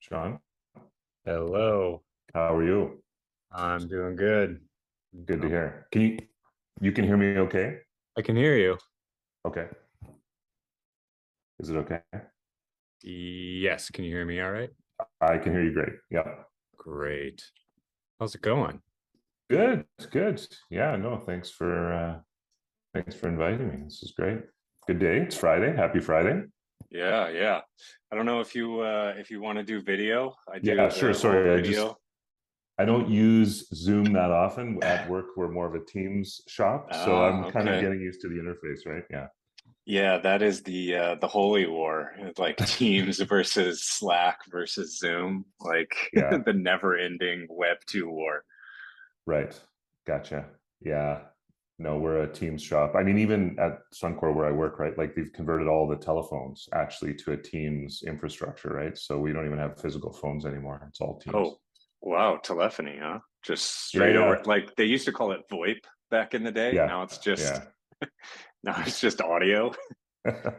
Sean, Hello, how are you? I'm doing good. Good to Um, hear. You can hear me okay? I can hear you. Okay. Is it okay? Yes, can you hear me all right? I can hear you great. Yeah. Great. How's it going? Good. Good. Yeah, no, thanks for inviting me. This is great. Good day. It's Friday. Happy Friday. Yeah, yeah. I don't know if you want to do video. I Yeah, do sure. the whole Sorry. video. I don't use Zoom that often. At work, we're more of a Teams shop, so I'm kind of Okay. getting used to the interface, right? Yeah. Yeah, that is the holy war. It's like Teams versus Slack versus Zoom, like Yeah. the never-ending Web 2 war. Right. Gotcha. Yeah. No, we're a Teams shop. I mean, even at Suncor where I work, right? Like they've converted all the telephones actually to a Teams infrastructure, right? So we don't even have physical phones anymore. It's all Teams. Oh, wow, telephony, huh? Just Yeah, straight over. yeah, Like they used to call it VoIP back in the day. yeah, Now it's just yeah. now it's just audio Yeah,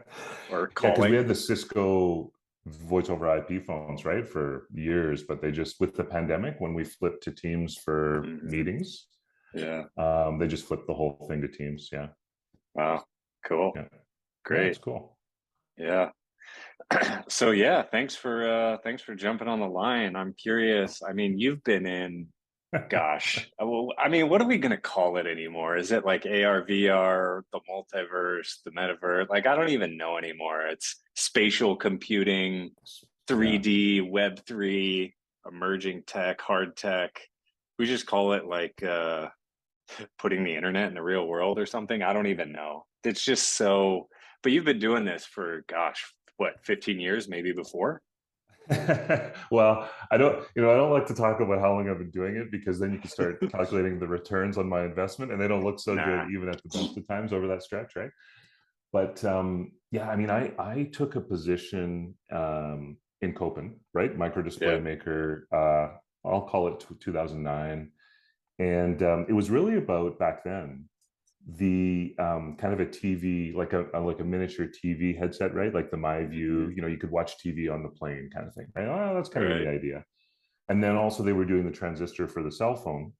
or because we calling. had the Cisco voice over IP phones, right, for years, but they just with the pandemic, when we flipped to Teams for Hmm. meetings, Yeah. they just flipped the whole thing to Teams. Yeah, Wow. Cool. yeah, yeah. It's Great. cool. Yeah. So yeah, thanks for jumping on the line. I'm curious. I mean, you've been in, gosh, well, I mean, what are we gonna call it anymore? Is it like AR, VR, the multiverse, the metaverse? Like, I don't even know anymore. It's spatial computing, Yeah. 3D, Web 3, emerging tech, hard tech. We just call it like putting the internet in the real world or something. I don't even know. It's just so, but you've been doing this for, gosh, what, 15 years, maybe before? Well, I don't like to talk about how long I've been doing it because then you can start calculating the returns on my investment and they don't look so good Nah. even at the best of times over that stretch, right? But yeah, I mean, I took a position in Copen, right? Micro display Yeah. maker. I'll call it 2009, and it was really about back then the kind of a TV, like a miniature TV headset, right? Like the My View, Hmm. you could watch TV on the plane kind of thing, right? Oh, that's kind of a neat Right. idea. And then also they were doing the transistor for the cell phone,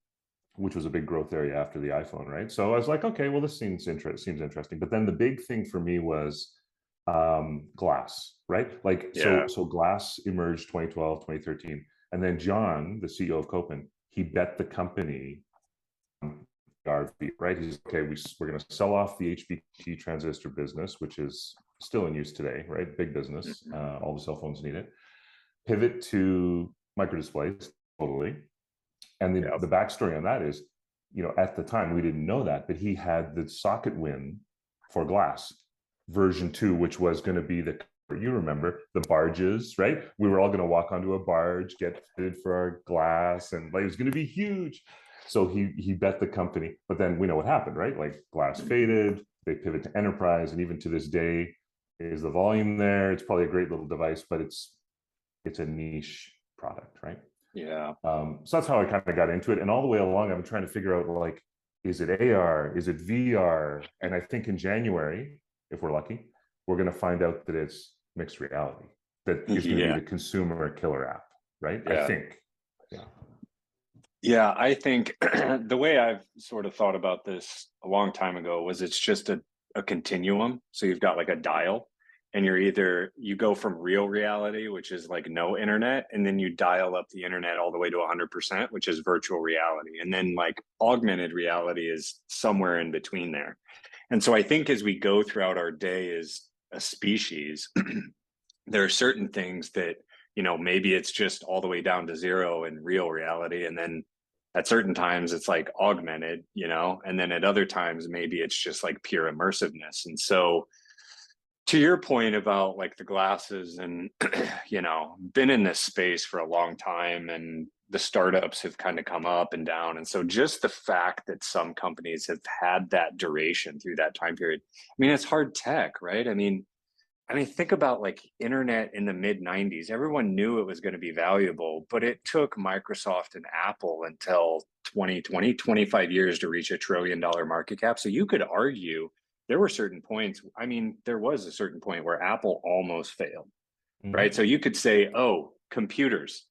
which was a big growth area after the iPhone, right? So I was like, okay, well, this seems interesting. But then the big thing for me was glass, right? Like Yeah. so glass emerged 2012, 2013. And then John, the CEO of Copen, he bet the company RV, right? He's okay. We're going to sell off the HBT transistor business, which is still in use today, right? Big business. Hmm. All the cell phones need it. Pivot to micro displays, totally. And Yep. the backstory on that is, at the time we didn't know that, but he had the socket win for glass version two, which was going to be you remember the barges, right? We were all going to walk onto a barge, get fitted for our glass, and like, it was going to be huge. So he bet the company, but then we know what happened, right? Like glass Hmm. faded, they pivot to enterprise, and even to this day, is the volume there? It's probably a great little device, but it's a niche product, right? Yeah. So that's how I kind of got into it. And all the way along, I've been trying to figure out like, is it AR? Is it VR? And I think in January, if we're lucky, we're going to find out that it's mixed reality, that is going to be Yeah. the consumer killer app, right? I Yeah. think. Yeah. Yeah. I think the way I've sort of thought about this a long time ago was it's just a continuum. So you've got like a dial, and you go from real reality, which is like no internet, and then you dial up the internet all the way to 100%, which is virtual reality. And then like augmented reality is somewhere in between there. And so I think as we go throughout our day as a species, there are certain things that, maybe it's just all the way down to zero in real reality. And then at certain times it's like augmented, and then at other times, maybe it's just like pure immersiveness. And so to your point about like the glasses and, been in this space for a long time and the startups have kind of come up and down. And so just the fact that some companies have had that duration through that time period, I mean, it's hard tech, right? I mean, think about like internet in the mid 90s. Everyone knew it was going to be valuable, but it took Microsoft and Apple until 2020, 25 years to reach $1 trillion market cap. So you could argue there were certain points. I mean, there was a certain point where Apple almost failed, right? So Mm-hmm. you could say, oh, computers,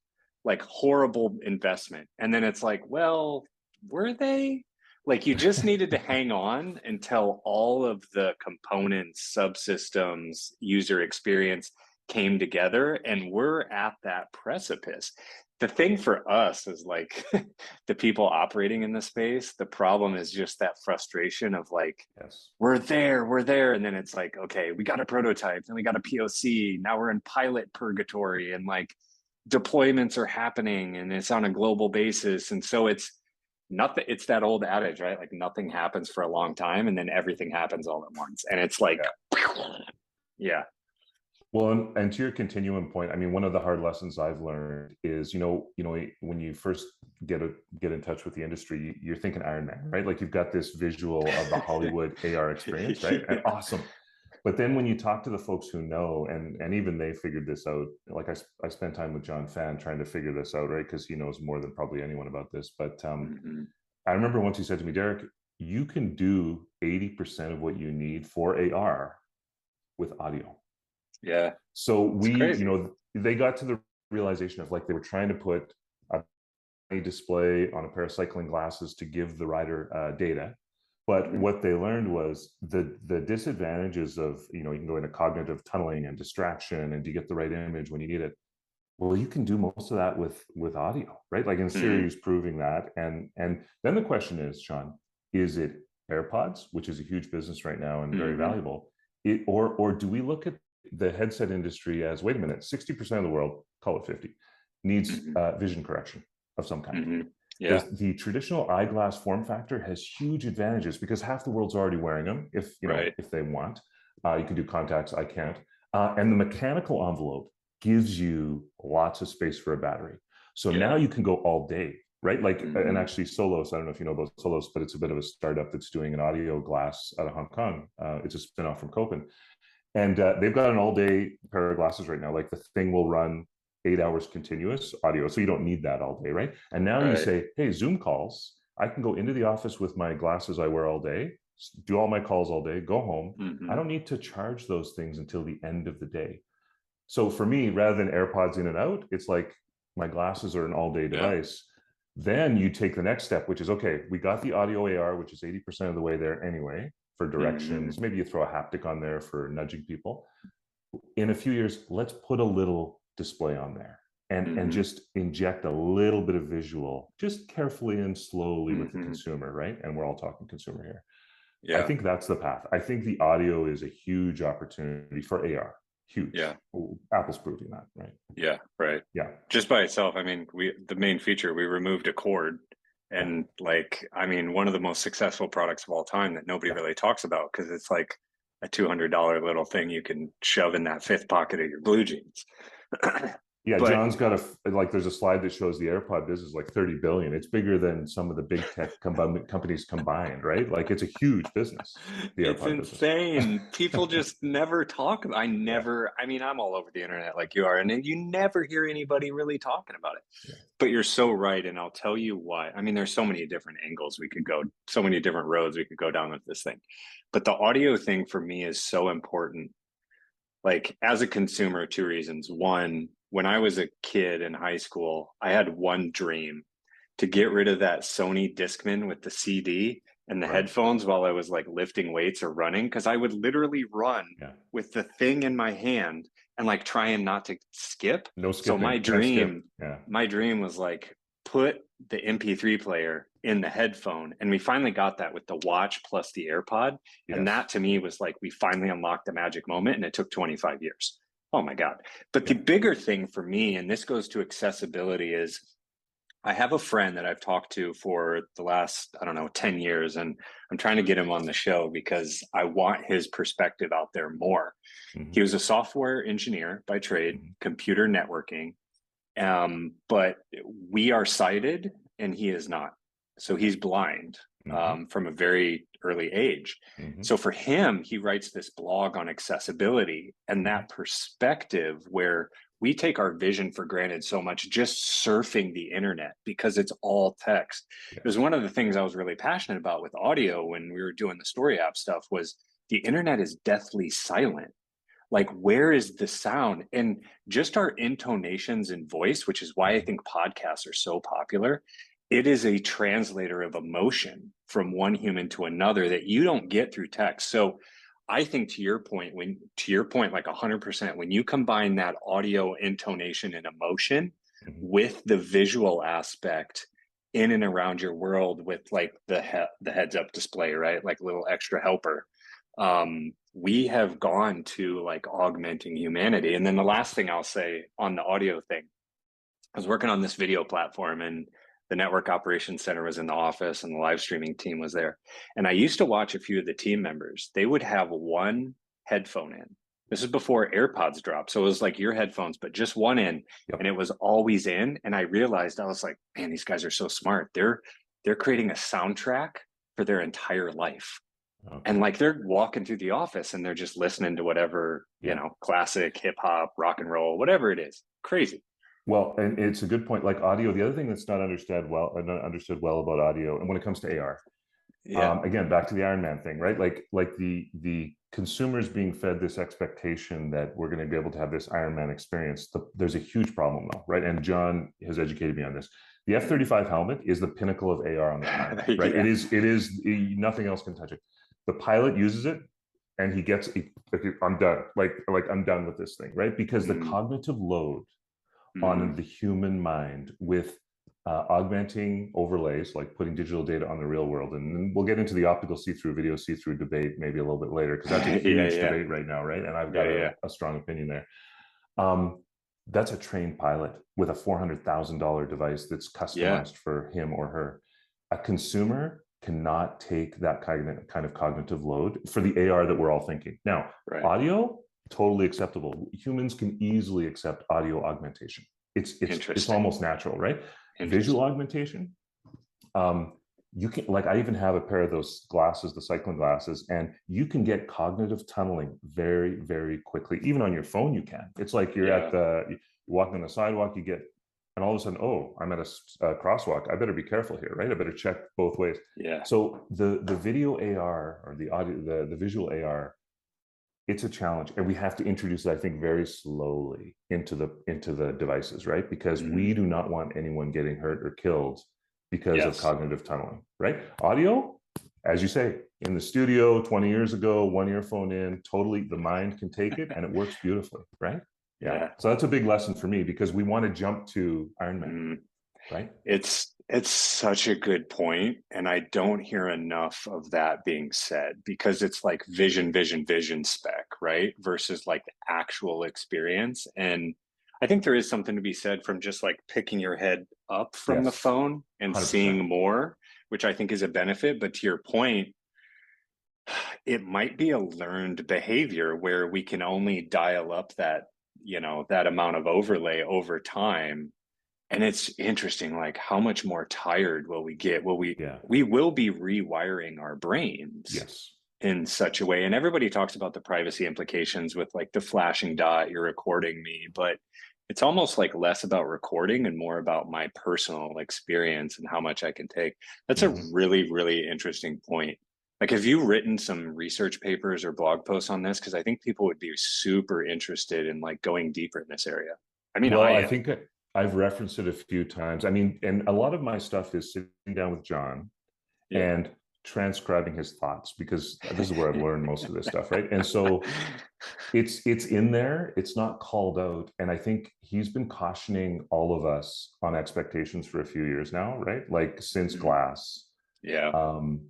like horrible investment. And then it's like, well, were they? Like you just needed to hang on until all of the components, subsystems, user experience came together, and we're at that precipice. The thing for us is like the people operating in the space, the problem is just that frustration of like, Yes. we're there. And then it's like, okay, we got a prototype, then we got a POC. Now we're in pilot purgatory, and like deployments are happening and it's on a global basis. And so it's nothing. It's that old adage, right? Like nothing happens for a long time and then everything happens all at once. And it's like, yeah. Well, and to your continuum point, I mean, one of the hard lessons I've learned is, when you first get in touch with the industry, you're thinking Iron Man, right? Like you've got this visual of the Hollywood AR experience, right? And awesome. But then when you talk to the folks who know, and even they figured this out, like I spent time with John Fan trying to figure this out, right? Because he knows more than probably anyone about this. But I remember once he said to me, Derrick, you can do 80% of what you need for AR with audio. Yeah. So they got to the realization of like they were trying to put a display on a pair of cycling glasses to give the rider data. But what they learned was the disadvantages of, you can go into cognitive tunneling and distraction, and do you get the right image when you need it? Well, you can do most of that with audio, right? Like in series proving that. And then the question is, Sean, is it AirPods, which is a huge business right now and very valuable, or do we look at the headset industry as, wait a minute, 60% of the world, call it 50, needs vision correction of some kind. Yeah. The traditional eyeglass form factor has huge advantages because half the world's already wearing them if they want. You can do contacts, I can't. And the mechanical envelope gives you lots of space for a battery. So now you can go all day, right? Like, and actually Solos, I don't know if you know about Solos, but it's a bit of a startup that's doing an audio glass out of Hong Kong. It's a spinoff from Copen. And they've got an all-day pair of glasses right now. Like the thing will run 8 hours continuous audio, so you don't need that all day, right? And now you say, hey, Zoom calls, I can go into the office with my glasses I wear all day, do all my calls all day, go home. I don't need to charge those things until the end of the day. So for me, rather than AirPods in and out, it's like my glasses are an all-day device. Then you take the next step, which is, okay, we got the audio AR, which is 80% of the way there anyway, for directions. Maybe you throw a haptic on there for nudging people. In a few years, let's put a little display on there and just inject a little bit of visual, just carefully and slowly with the consumer, right? And we're all talking consumer here. Yeah. I think that's the path. I think the audio is a huge opportunity for AR. Huge. Yeah. Apple's proving that, right? Yeah, right. Yeah. Just by itself, I mean, the main feature, we removed a cord. And like, I mean, one of the most successful products of all time that nobody really talks about, because it's like a $200 little thing you can shove in that fifth pocket of your blue jeans. Yeah, but John's got there's a slide that shows the AirPod business like 30 billion. It's bigger than some of the big tech companies combined, right? Like it's a huge business. It's insane. People just never talk about. I mean, I'm all over the internet like you are, and you never hear anybody really talking about it. Yeah. But you're so right, and I'll tell you why. I mean, there's so many different angles we could go, so many different roads we could go down with this thing. But the audio thing for me is so important. Like as a consumer, two reasons. One, when I was a kid in high school, I had one dream: to get rid of that Sony Discman with the CD and the headphones while I was like lifting weights or running. Cause I would literally run with the thing in my hand and like trying not to skip. No skipping. So my dream was like, put the MP3 player in the headphone. And we finally got that with the watch plus the AirPod. Yes. And that to me was like, we finally unlocked the magic moment, and it took 25 years. Oh my God. But the bigger thing for me, and this goes to accessibility, is I have a friend that I've talked to for the last, 10 years, and I'm trying to get him on the show because I want his perspective out there more. He was a software engineer by trade, computer networking, but we are sighted and he is not. So he's blind from a very early age. So for him, he writes this blog on accessibility and that perspective where we take our vision for granted so much just surfing the internet because it's all text. It was one of the things I was really passionate about with audio when we were doing the story app stuff was the internet is deathly silent. like, where is the sound? And just our intonations and voice, which is why I think podcasts are so popular. It is a translator of emotion from one human to another that you don't get through text. So I think to your point, like 100%, when you combine that audio intonation and emotion Mhm. with the visual aspect in and around your world with like the heads up display, right? Like a little extra helper. We have gone to like augmenting humanity. And then the last thing I'll say on the audio thing, I was working on this video platform and the network operations center was in the office and the live streaming team was there. And I used to watch a few of the team members. They would have one headphone in. This is before AirPods dropped. So it was like your headphones, but just one in, Yep. and it was always in. And I realized, I was like, man, these guys are so smart. They're creating a soundtrack for their entire life. And Okay. like they're walking through the office and they're just listening to whatever, Yeah. classic, hip hop, rock and roll, whatever it is. Crazy. Well, and it's a good point. Like audio, the other thing that's not understood well about audio, and when it comes to AR, Yeah. again, back to the Iron Man thing, right? Like the consumers being fed this expectation that we're going to be able to have this Iron Man experience. There's a huge problem though, right? And John has educated me on this. The F-35 helmet is the pinnacle of AR on the planet, right? Yeah. It is nothing else can touch it. The pilot uses it and he gets, I'm done. Like I'm done with this thing, right? Because the Mm, cognitive load on mm, the human mind with augmenting overlays, like putting digital data on the real world. And we'll get into the optical see-through, video see-through debate maybe a little bit later, because that's a yeah, huge yeah, debate right now, right? And I've got yeah, yeah, a strong opinion there. That's a trained pilot with a $400,000 device that's yeah. customized for him or her. A consumer cannot take that kind of cognitive load for the AR that we're all thinking. Now, Right. audio, totally acceptable. Humans can easily accept audio augmentation. It's Interesting. almost natural, right? Visual Interesting. augmentation, um, you can, like, I even have a pair of those glasses, the cycling glasses, and you can get cognitive tunneling very, very quickly. Even on your phone, you can. It's like you're Yeah. you're walking on the sidewalk, you get, and all of a sudden, oh, I'm at a crosswalk. I better be careful here, right? I better check both ways. Yeah. So the video AR or the audio, the visual AR, it's a challenge, and we have to introduce it, I think, very slowly into the devices, right? Because we Hmm. do not want anyone getting hurt or killed because of Yes. cognitive tunneling, right? Audio, as you say, in the studio 20 years ago, one earphone in, totally, the mind can take it and it works beautifully, right? Yeah. Yeah. So that's a big lesson for me, because we want to jump to Iron Man, Mm. right? It's such a good point, and I don't hear enough of that being said, because it's like vision spec, right? Versus like the actual experience. And I think there is something to be said from just like picking your head up from the Yes. phone and 100%. seeing more, which I think is a benefit. But to your point, it might be a learned behavior where we can only dial up that, that amount of overlay over time. And it's interesting, like how much more tired will we get? Yeah. We will be rewiring our brains Yes. in such a way. And everybody talks about the privacy implications with like the flashing dot, you're recording me, but it's almost like less about recording and more about my personal experience and how much I can take. That's a Mhm. really, really interesting point. Like, have you written some research papers or blog posts on this? Because I think people would be super interested in like going deeper in this area. I mean, Well, I I am. think I've referenced it a few times. I mean, and a lot of my stuff is sitting down with John Yeah. and transcribing his thoughts, because this is where I've learned most of this stuff, right? And so it's in there, it's not called out, and I think he's been cautioning all of us on expectations for a few years now, right? Like since Mhm. Glass. Yeah. Um,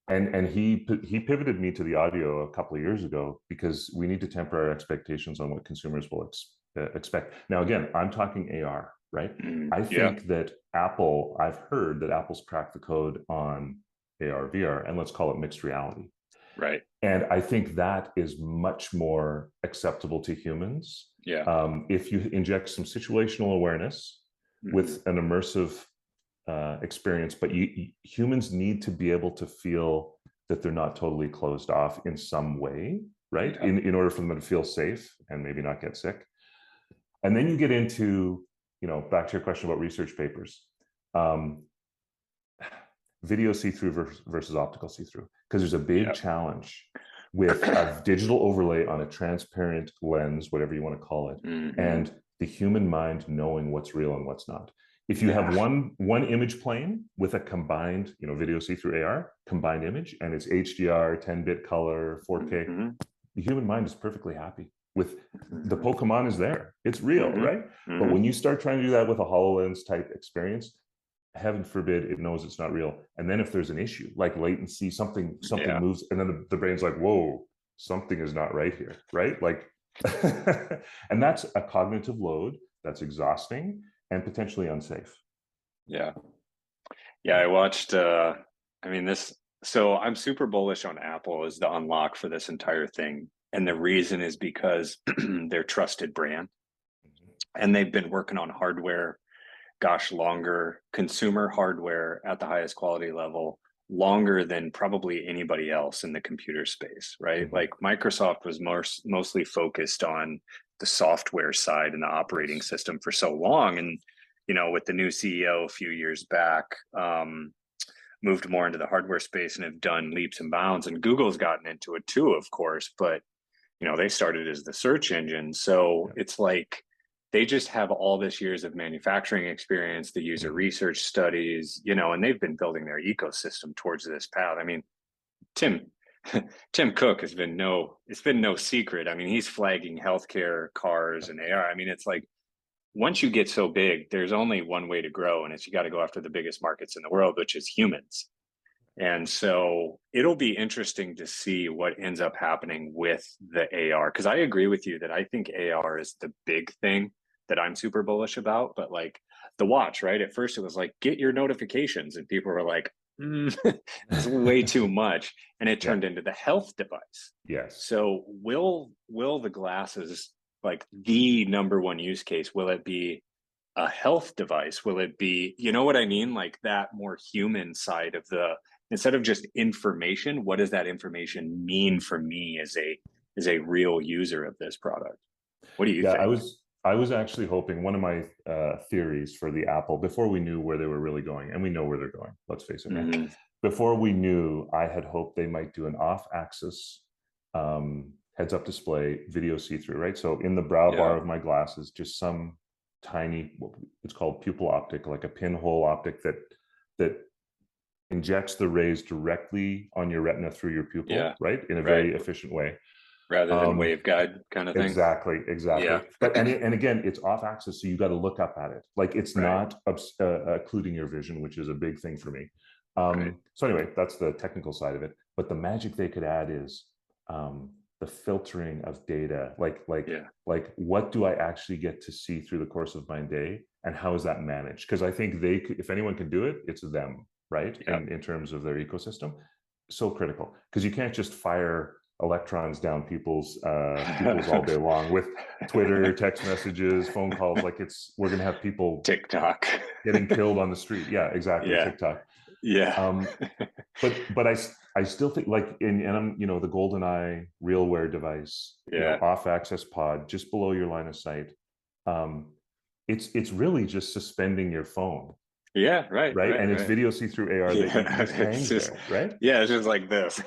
and he pivoted me to the audio a couple of years ago, because we need to temper our expectations on what consumers will expect. Now, again, I'm talking AR, right? Mm, I yeah. think that I've heard that Apple's cracked the code on AR, VR, and let's call it mixed reality. Right. And I think that is much more acceptable to humans. Yeah. If you inject some situational awareness Hmm. with an immersive experience, but humans need to be able to feel that they're not totally closed off in some way, right? Yeah. In order for them to feel safe and maybe not get sick. And then you get into, back to your question about research papers, um, video see-through versus optical see-through, because there's a big Yeah. challenge. with a digital overlay on a transparent lens, whatever you want to call it, and the human mind knowing what's real and what's not. If you have one image plane with a combined, video see-through AR, combined image, and it's HDR, 10-bit color, 4K, the human mind is perfectly happy with the Pokemon is there. It's real, right? But when you start trying to do that with a HoloLens type experience, heaven forbid it knows it's not real. And then if there's an issue like latency, something moves, and then the brain's like, whoa, something is not right here, right? Like, and that's a cognitive load that's exhausting and potentially unsafe. Yeah. I watched, so I'm super bullish on Apple as the unlock for this entire thing. And the reason is because they're trusted brand and they've been working on hardware, longer, consumer hardware at the highest quality level, longer than probably anybody else in the computer space, right? Like Microsoft was mostly focused on the software side and the operating system for so long. And, with the new CEO a few years back, moved more into the hardware space and have done leaps and bounds. And Google's gotten into it too, of course, but they started as the search engine. So it's like they just have all this years of manufacturing experience, the user research studies, and they've been building their ecosystem towards this path. I mean, Tim Cook it's been no secret. I mean, he's flagging healthcare, cars, and AR. I mean, it's like once you get so big, there's only one way to grow, and it's you got to go after the biggest markets in the world, which is humans. And so it'll be interesting to see what ends up happening with the AR, because I agree with you that I think AR is the big thing that I'm super bullish about. But like the watch, right? At first it was like, get your notifications. And people were like, it's way too much. And it turned into the health device. Yes. So will the glasses, like the number one use case, will it be a health device? Will it be, you know what I mean? Like that more human side of instead of just information, what does that information mean for me as a real user of this product? What do you think? I was actually hoping, one of my theories for the Apple, before we knew where they were really going, and we know where they're going, let's face it, right? Before we knew, I had hoped they might do an off-axis heads-up display video see-through, right? So in the brow bar of my glasses, just some tiny, it's called pupil optic, like a pinhole optic that injects the rays directly on your retina through your pupil, right? In a very efficient way. Rather than waveguide kind of thing. Exactly. Yeah. But and again, it's off axis, so you got to look up at it. Like it's not occluding your vision, which is a big thing for me. So anyway, that's the technical side of it. But the magic they could add is the filtering of data. Like what do I actually get to see through the course of my day, and how is that managed? Because I think they could, if anyone can do it, it's them, right? In terms of their ecosystem, so critical, because you can't just fire electrons down people's all day long with Twitter, text messages, phone calls. Like we're gonna have people TikTok getting killed on the street. Yeah, exactly. TikTok. But I still think, like, and I'm, the GoldenEye RealWear device, off access pod just below your line of sight. It's really just suspending your phone. Right. And it's video see-through AR that just hangs there, right? Yeah, it's just like this.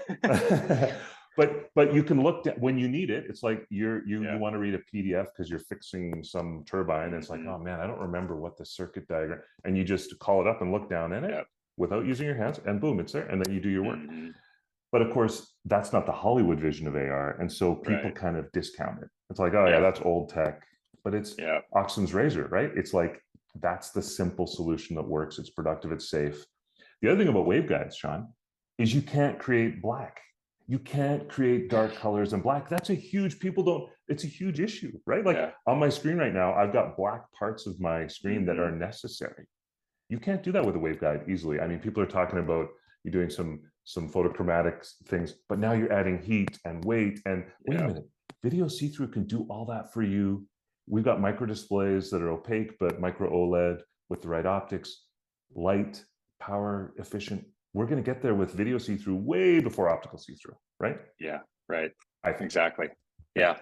But you can look at when you need it. It's like you want to read a PDF because you're fixing some turbine. And it's like, oh man, I don't remember what the circuit diagram, and you just call it up and look down in it without using your hands, and boom, it's there, and then you do your work. But of course, that's not the Hollywood vision of AR, and so people kind of discount it. It's like, oh yeah, that's old tech, but it's Oxen's razor, right? It's like that's the simple solution that works. It's productive. It's safe. The other thing about waveguides, Sean, is you can't create black. You can't create dark colors and black. That's a huge, it's a huge issue, right? Like on my screen right now, I've got black parts of my screen that are necessary. You can't do that with a waveguide easily. I mean, people are talking about you doing some photochromatic things, but now you're adding heat and weight, and wait a minute, video see-through can do all that for you. We've got micro displays that are opaque, but micro OLED with the right optics, light, power efficient. We're going to get there with video see-through way before optical see-through, right? Yeah, right. I think exactly. Yeah.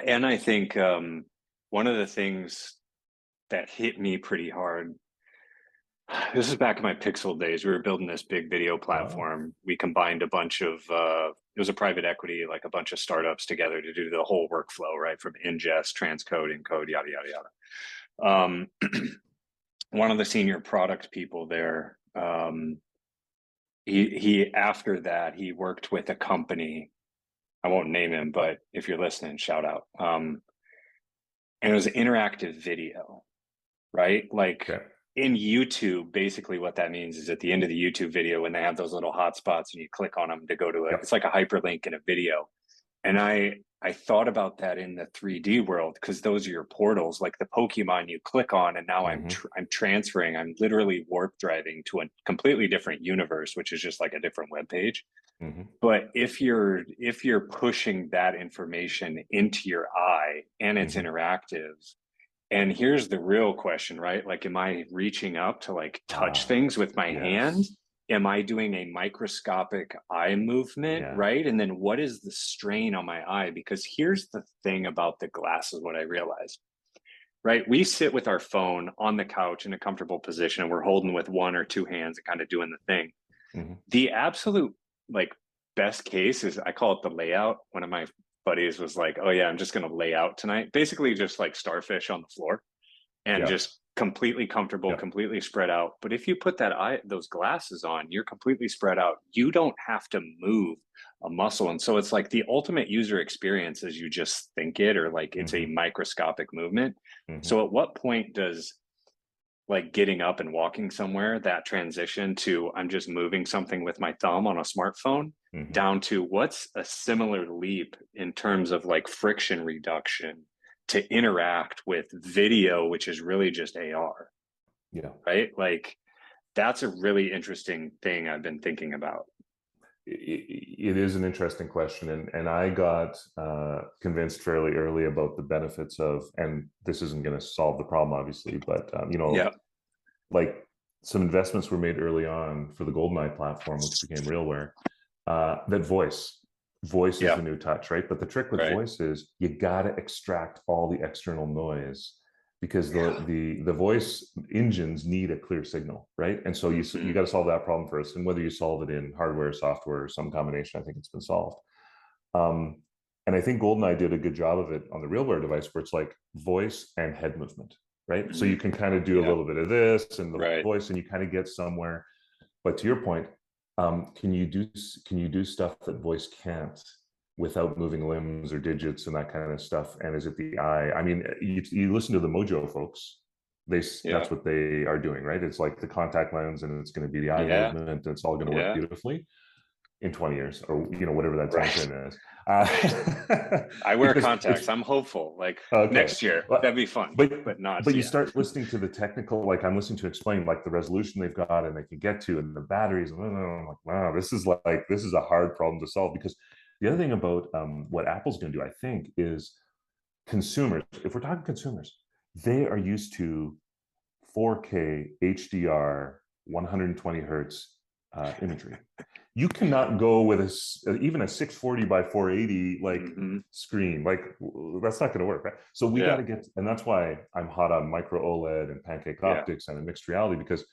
And I think one of the things that hit me pretty hard, this is back in my Pixel days. We were building this big video platform. We combined a bunch of, it was a private equity, like a bunch of startups together to do the whole workflow, right? From ingest, transcode, encode, yada, yada, yada. One of the senior product people there, he after that, he worked with a company. I won't name him, but if you're listening, shout out. And it was interactive video, right? Like Okay. in YouTube, basically what that means is at the end of the YouTube video, when they have those little hotspots and you click on them to go to it, Yep. it's like a hyperlink in a video. And I thought about that in the 3D world, because those are your portals, like the Pokemon you click on, and now I'm transferring. I'm literally warp driving to a completely different universe, which is just like a different web page. But if you're pushing that information into your eye and it's interactive, and here's the real question, right? Like, am I reaching up to like touch things with my hand? Am I doing a microscopic eye movement, right? And then what is the strain on my eye? Because here's the thing about the glasses, what I realized, right? We sit with our phone on the couch in a comfortable position and we're holding with one or two hands and kind of doing the thing. The absolute like best case is, I call it the layout. One of my buddies was like, oh yeah, I'm just going to lay out tonight. Basically just like starfish on the floor and just completely comfortable, completely spread out. But if you put those glasses on, you're completely spread out. You don't have to move a muscle. And so it's like the ultimate user experience as you just think it, or like it's a microscopic movement. So at what point does like getting up and walking somewhere, that transition to I'm just moving something with my thumb on a smartphone, down to what's a similar leap in terms of like friction reduction to interact with video, which is really just AR. Right? Like that's a really interesting thing I've been thinking about. It is an interesting question, and I got convinced fairly early about the benefits of, and this isn't going to solve the problem obviously, but like some investments were made early on for the GoldenEye platform, which became RealWear, that voice is the new touch, right? But the trick with voice is you got to extract all the external noise, because the voice engines need a clear signal, right? And so you got to solve that problem first, and whether you solve it in hardware, software, or some combination, I think it's been solved. And I think GoldenEye did a good job of it on the RealWear device, where it's like voice and head movement, right? So you can kind of do a little bit of this and the voice, and you kind of get somewhere. But to your point, can you do stuff that voice can't without moving limbs or digits and that kind of stuff? And is it the eye? I mean, you listen to the Mojo folks, that's what they are doing, right? It's like the contact lens, and it's going to be the eye movement, and it's all going to work beautifully in 20 years, or whatever that time frame is. I wear contacts. I'm hopeful. Like next year, that'd be fun. But not. But you start listening to the technical. Like I'm listening to explain like the resolution they've got and they can get to, and the batteries. And I'm like, wow, this is a hard problem to solve. Because the other thing about what Apple's going to do, I think, is consumers. If we're talking consumers, they are used to 4K HDR, 120 hertz imagery. You cannot go with even a 640 by 480 screen. Like that's not going to work, right? So we got to get, and that's why I'm hot on micro OLED and pancake optics and mixed reality, because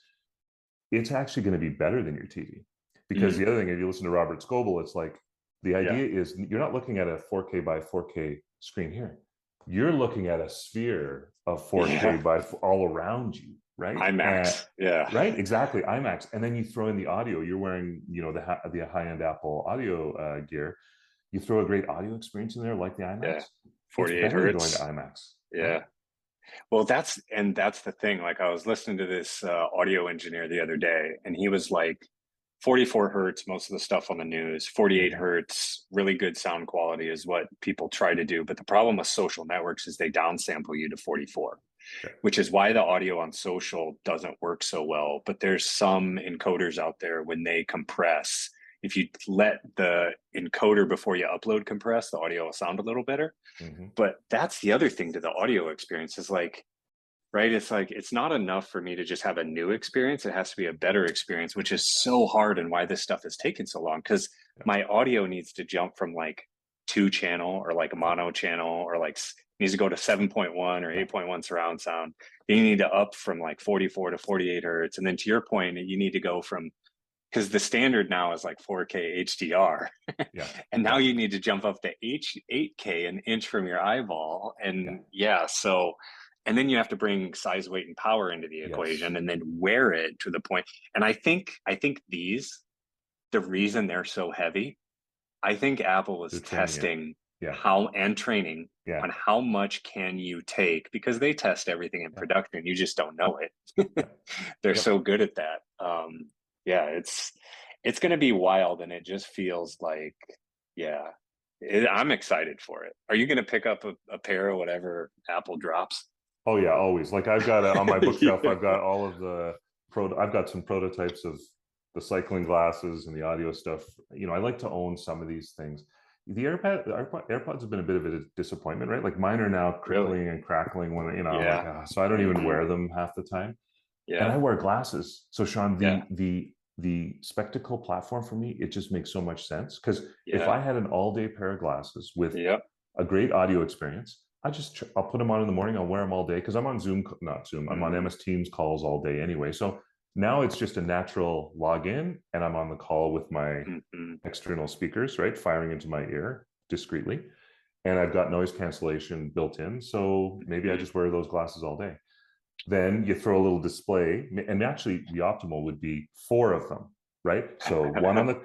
it's actually going to be better than your TV. Because the other thing, if you listen to Robert Scoble, it's like the idea is you're not looking at a 4K by 4K screen here. You're looking at a sphere of 4K by all around you. Right, IMAX, right, exactly, IMAX, and then you throw in the audio. You're wearing, the high-end Apple audio gear. You throw a great audio experience in there, like the IMAX. 48 hertz. Going to IMAX. Right? Well, that's the thing. Like I was listening to this audio engineer the other day, and he was like, 44 hertz, most of the stuff on the news. 48 hertz, really good sound quality is what people try to do. But the problem with social networks is they downsample you to 44. Which is why the audio on social doesn't work so well. But there's some encoders out there, when they compress, if you let the encoder before you upload compress, the audio will sound a little better. But that's the other thing to the audio experience is like, right? It's like, it's not enough for me to just have a new experience. It has to be a better experience, which is so hard, and why this stuff has taken so long, because my audio needs to jump from like 2-channel or like mono channel, or like needs to go to 7.1 or 8.1 surround sound. Then you need to up from like 44 to 48 hertz. And then to your point, you need to go from because the standard now is like 4K HDR, Yeah. and now Yeah. you need to jump up to 8K, an inch from your eyeball, Yeah. and yeah, so, and then you have to bring size, weight, and power into the Yes. equation, and then wear it to the point. And I think these, the reason they're so heavy, I think Apple They're is training it. testing Yeah. how, and training Yeah. on how much can you take, because they test everything in Yeah. production. You just don't know it. Yep. They're Yep. so good at that. Yeah, it's going to be wild, and it just feels like, yeah, I'm excited for it. Are you going to pick up a pair of whatever Apple drops? Oh yeah, always. Like I've got on my bookshelf, Yeah. I've got all of I've got some prototypes of the cycling glasses and the audio stuff. I like to own some of these things. AirPods have been a bit of a disappointment, right? Like mine are now Really? crickling and crackling when, I'm like, Yeah. so I don't even Hmm. wear them half the time. And Yeah. I wear glasses. So Sean, Yeah. the spectacle platform for me, it just makes so much sense. Because if Yeah. I had an all-day pair of glasses with Yep. a great audio experience, I'll put them on in the morning. I'll wear them all day because I'm on Zoom, not Zoom. I'm on Hmm. MS Teams calls all day anyway. So now it's just a natural login, and I'm on the call with my Hmm. external speakers, right, firing into my ear discreetly, and I've got noise cancellation built in. So maybe I Hmm. just wear those glasses all day. Then you throw a little display, and actually the optimal would be four of them, right? So one on the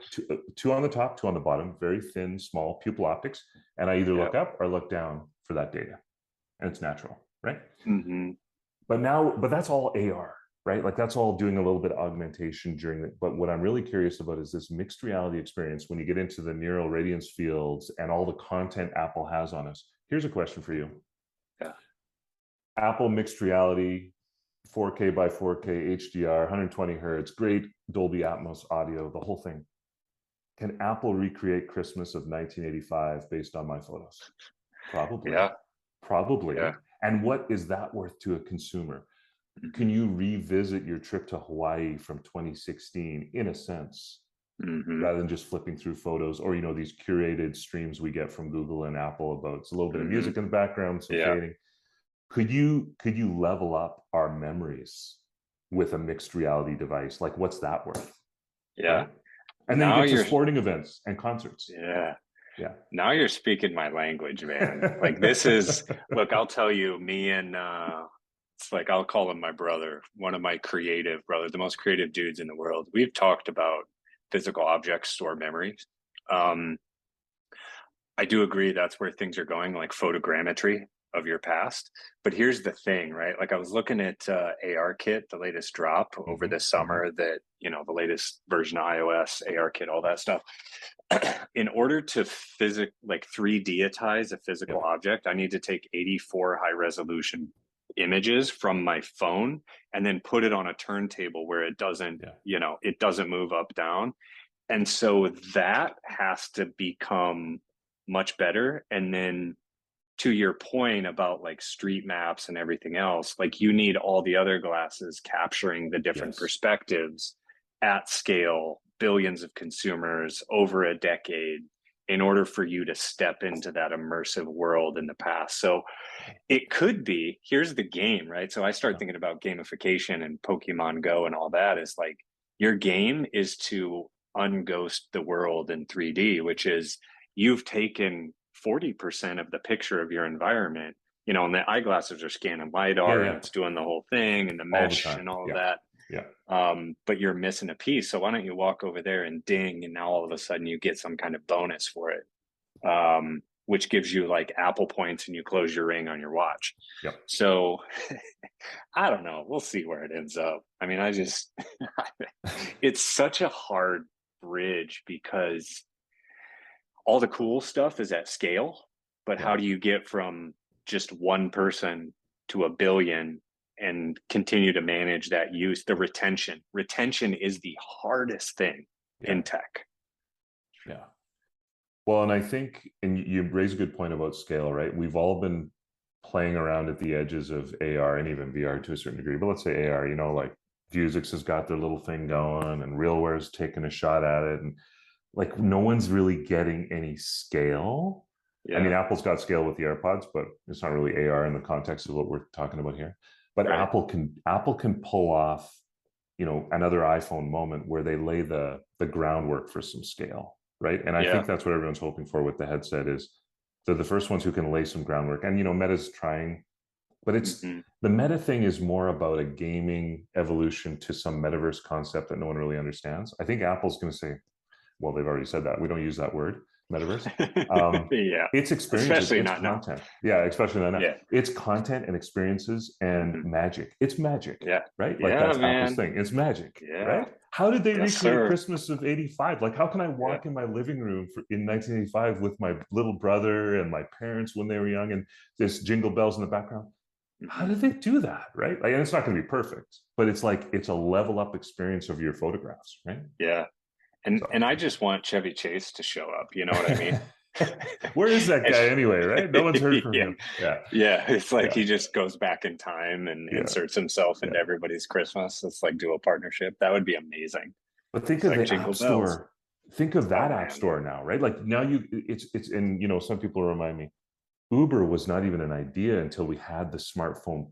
two on the top, two on the bottom, very thin, small pupil optics, and I either look Yep. up or look down for that data, and it's natural, right? Hmm. But that's all AR, right? Like that's all doing a little bit of augmentation during the. But what I'm really curious about is this mixed reality experience when you get into the neural radiance fields and all the content Apple has on us. Here's a question for you. Yeah. Apple mixed reality, 4K by 4K HDR, 120 hertz, great Dolby Atmos audio, the whole thing. Can Apple recreate Christmas of 1985 based on my photos? Probably. Yeah. Yeah. Probably. And what is that worth to a consumer? Can Hmm. you revisit your trip to Hawaii from 2016 in a sense, Hmm. rather than just flipping through photos or these curated streams we get from Google and Apple about it's a little bit of Hmm. music in the background, some Yeah. fading. Could you level up our memories with a mixed reality device? Like what's that worth? Yeah. Right. And then you Now get to you're, sporting events and concerts. yeah. Yeah. Now you're speaking my language, man. Like this is, look, I'll tell you, me and it's like I'll call him my brother, one of my creative brothers, the most creative dudes in the world. We've talked about physical objects store memories. Um, I do agree that's where things are going, like photogrammetry of your past. But here's the thing, right? Like I was looking at AR Kit, the latest drop over Mm-hmm, this mm-hmm. summer, that, the latest version of iOS, AR Kit, all that stuff. In order to like 3D-itize a physical Yep. object, I need to take 84 high resolution images from my phone and then put it on a turntable where it doesn't, Yeah. it doesn't move up, down. And so that has to become much better. And then to your point about like street maps and everything else, like you need all the other glasses capturing the different Yes. perspectives at scale, billions of consumers over a decade, in order for you to step into that immersive world in the past. So it could be, here's the game, right? So I start Yeah. thinking about gamification and Pokemon Go and all that, is like your game is to unghost the world in 3D, which is you've taken 40% of the picture of your environment, and the eyeglasses are scanning Yeah. LiDAR and Yeah. it's doing the whole thing and the All the mesh time. and all of Yeah. that. Yeah. But you're missing a piece. So why don't you walk over there and ding, and now all of a sudden you get some kind of bonus for it, which gives you like Apple points and you close your ring on your watch. Yep. So I don't know. We'll see where it ends up. I mean, it's such a hard bridge because all the cool stuff is at scale, but Yeah. how do you get from just one person to a billion and continue to manage that use? The retention is the hardest thing Yeah. in tech. Yeah. Well, and I think, and you raise a good point about scale, right? We've all been playing around at the edges of AR and even VR to a certain degree, but let's say AR, like Vuzix has got their little thing going and RealWear's taking a shot at it. And like no one's really getting any scale. I mean, Yeah. Apple's got scale with the AirPods, but it's not really AR in the context of what we're talking about here. But Right. Apple can pull off another iPhone moment where they lay the groundwork for some scale, right? And I think that's what everyone's hoping for with the headset is they're the first ones who can lay some groundwork. And Meta's trying, but it's the Meta thing is more about a gaming evolution to some metaverse concept that no one really understands. I think Apple's going to say, well, they've already said that. We don't use that word, metaverse. It's experiences, especially it's not content. now. Yeah, especially not now. It's content and experiences and magic. It's magic. Right? Like that's Apple's thing. It's magic. Right? How did they recreate Christmas of '85? Like, how can I walk in my living room in 1985 with my little brother and my parents when they were young and this jingle bells in the background? How did they do that? Right? Like, and it's not going to be perfect, but it's like it's a level up experience of your photographs, right? Yeah. And I just want Chevy Chase to show up. You know what I mean? Where is that guy anyway, right? No one's heard from him. Yeah. It's like he just goes back in time and inserts himself into everybody's Christmas. It's like do a partnership. That would be amazing. But think of the App Store. Think of that App Store now, right? Like now it's and some people remind me, Uber was not even an idea until we had the smartphone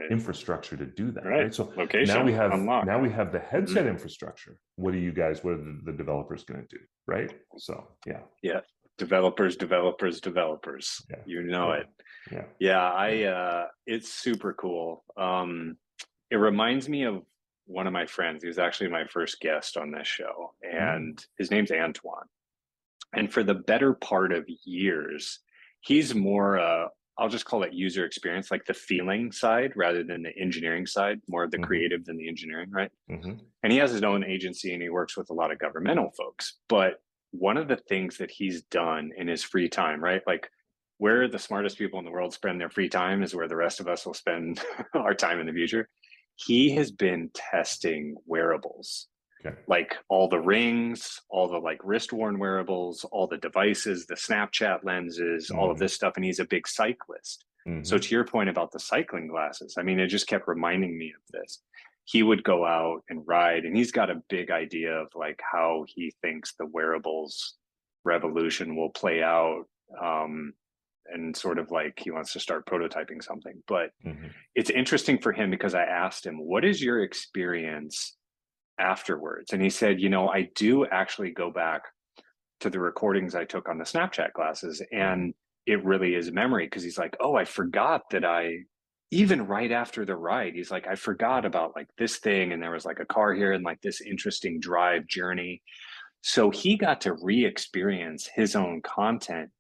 infrastructure to do that, right? So now we have the headset infrastructure. What are the developers going to do, right? So developers it's super cool. It reminds me of one of my friends. He was actually my first guest on this show, and his name's Antoine. And for the better part of years, he's more I'll just call it user experience, like the feeling side rather than the engineering side, more of the creative than the engineering, right? And he has his own agency and he works with a lot of governmental folks. But one of the things that he's done in his free time, right? Like where the smartest people in the world spend their free time is where the rest of us will spend our time in the future. He has been testing wearables. Like all the rings, all the like wrist worn wearables, all the devices, the Snapchat lenses, all of this stuff. And he's a big cyclist. So to your point about the cycling glasses, I mean, it just kept reminding me of this. He would go out and ride, and he's got a big idea of like how he thinks the wearables revolution will play out. And sort of like he wants to start prototyping something. But it's interesting for him because I asked him, what is your experience afterwards? And he said, I do actually go back to the recordings I took on the Snapchat glasses, and it really is memory. Because he's like, I forgot that even right after the ride, he's like, I forgot about like this thing, and there was like a car here and like this interesting drive journey. So he got to re-experience his own content.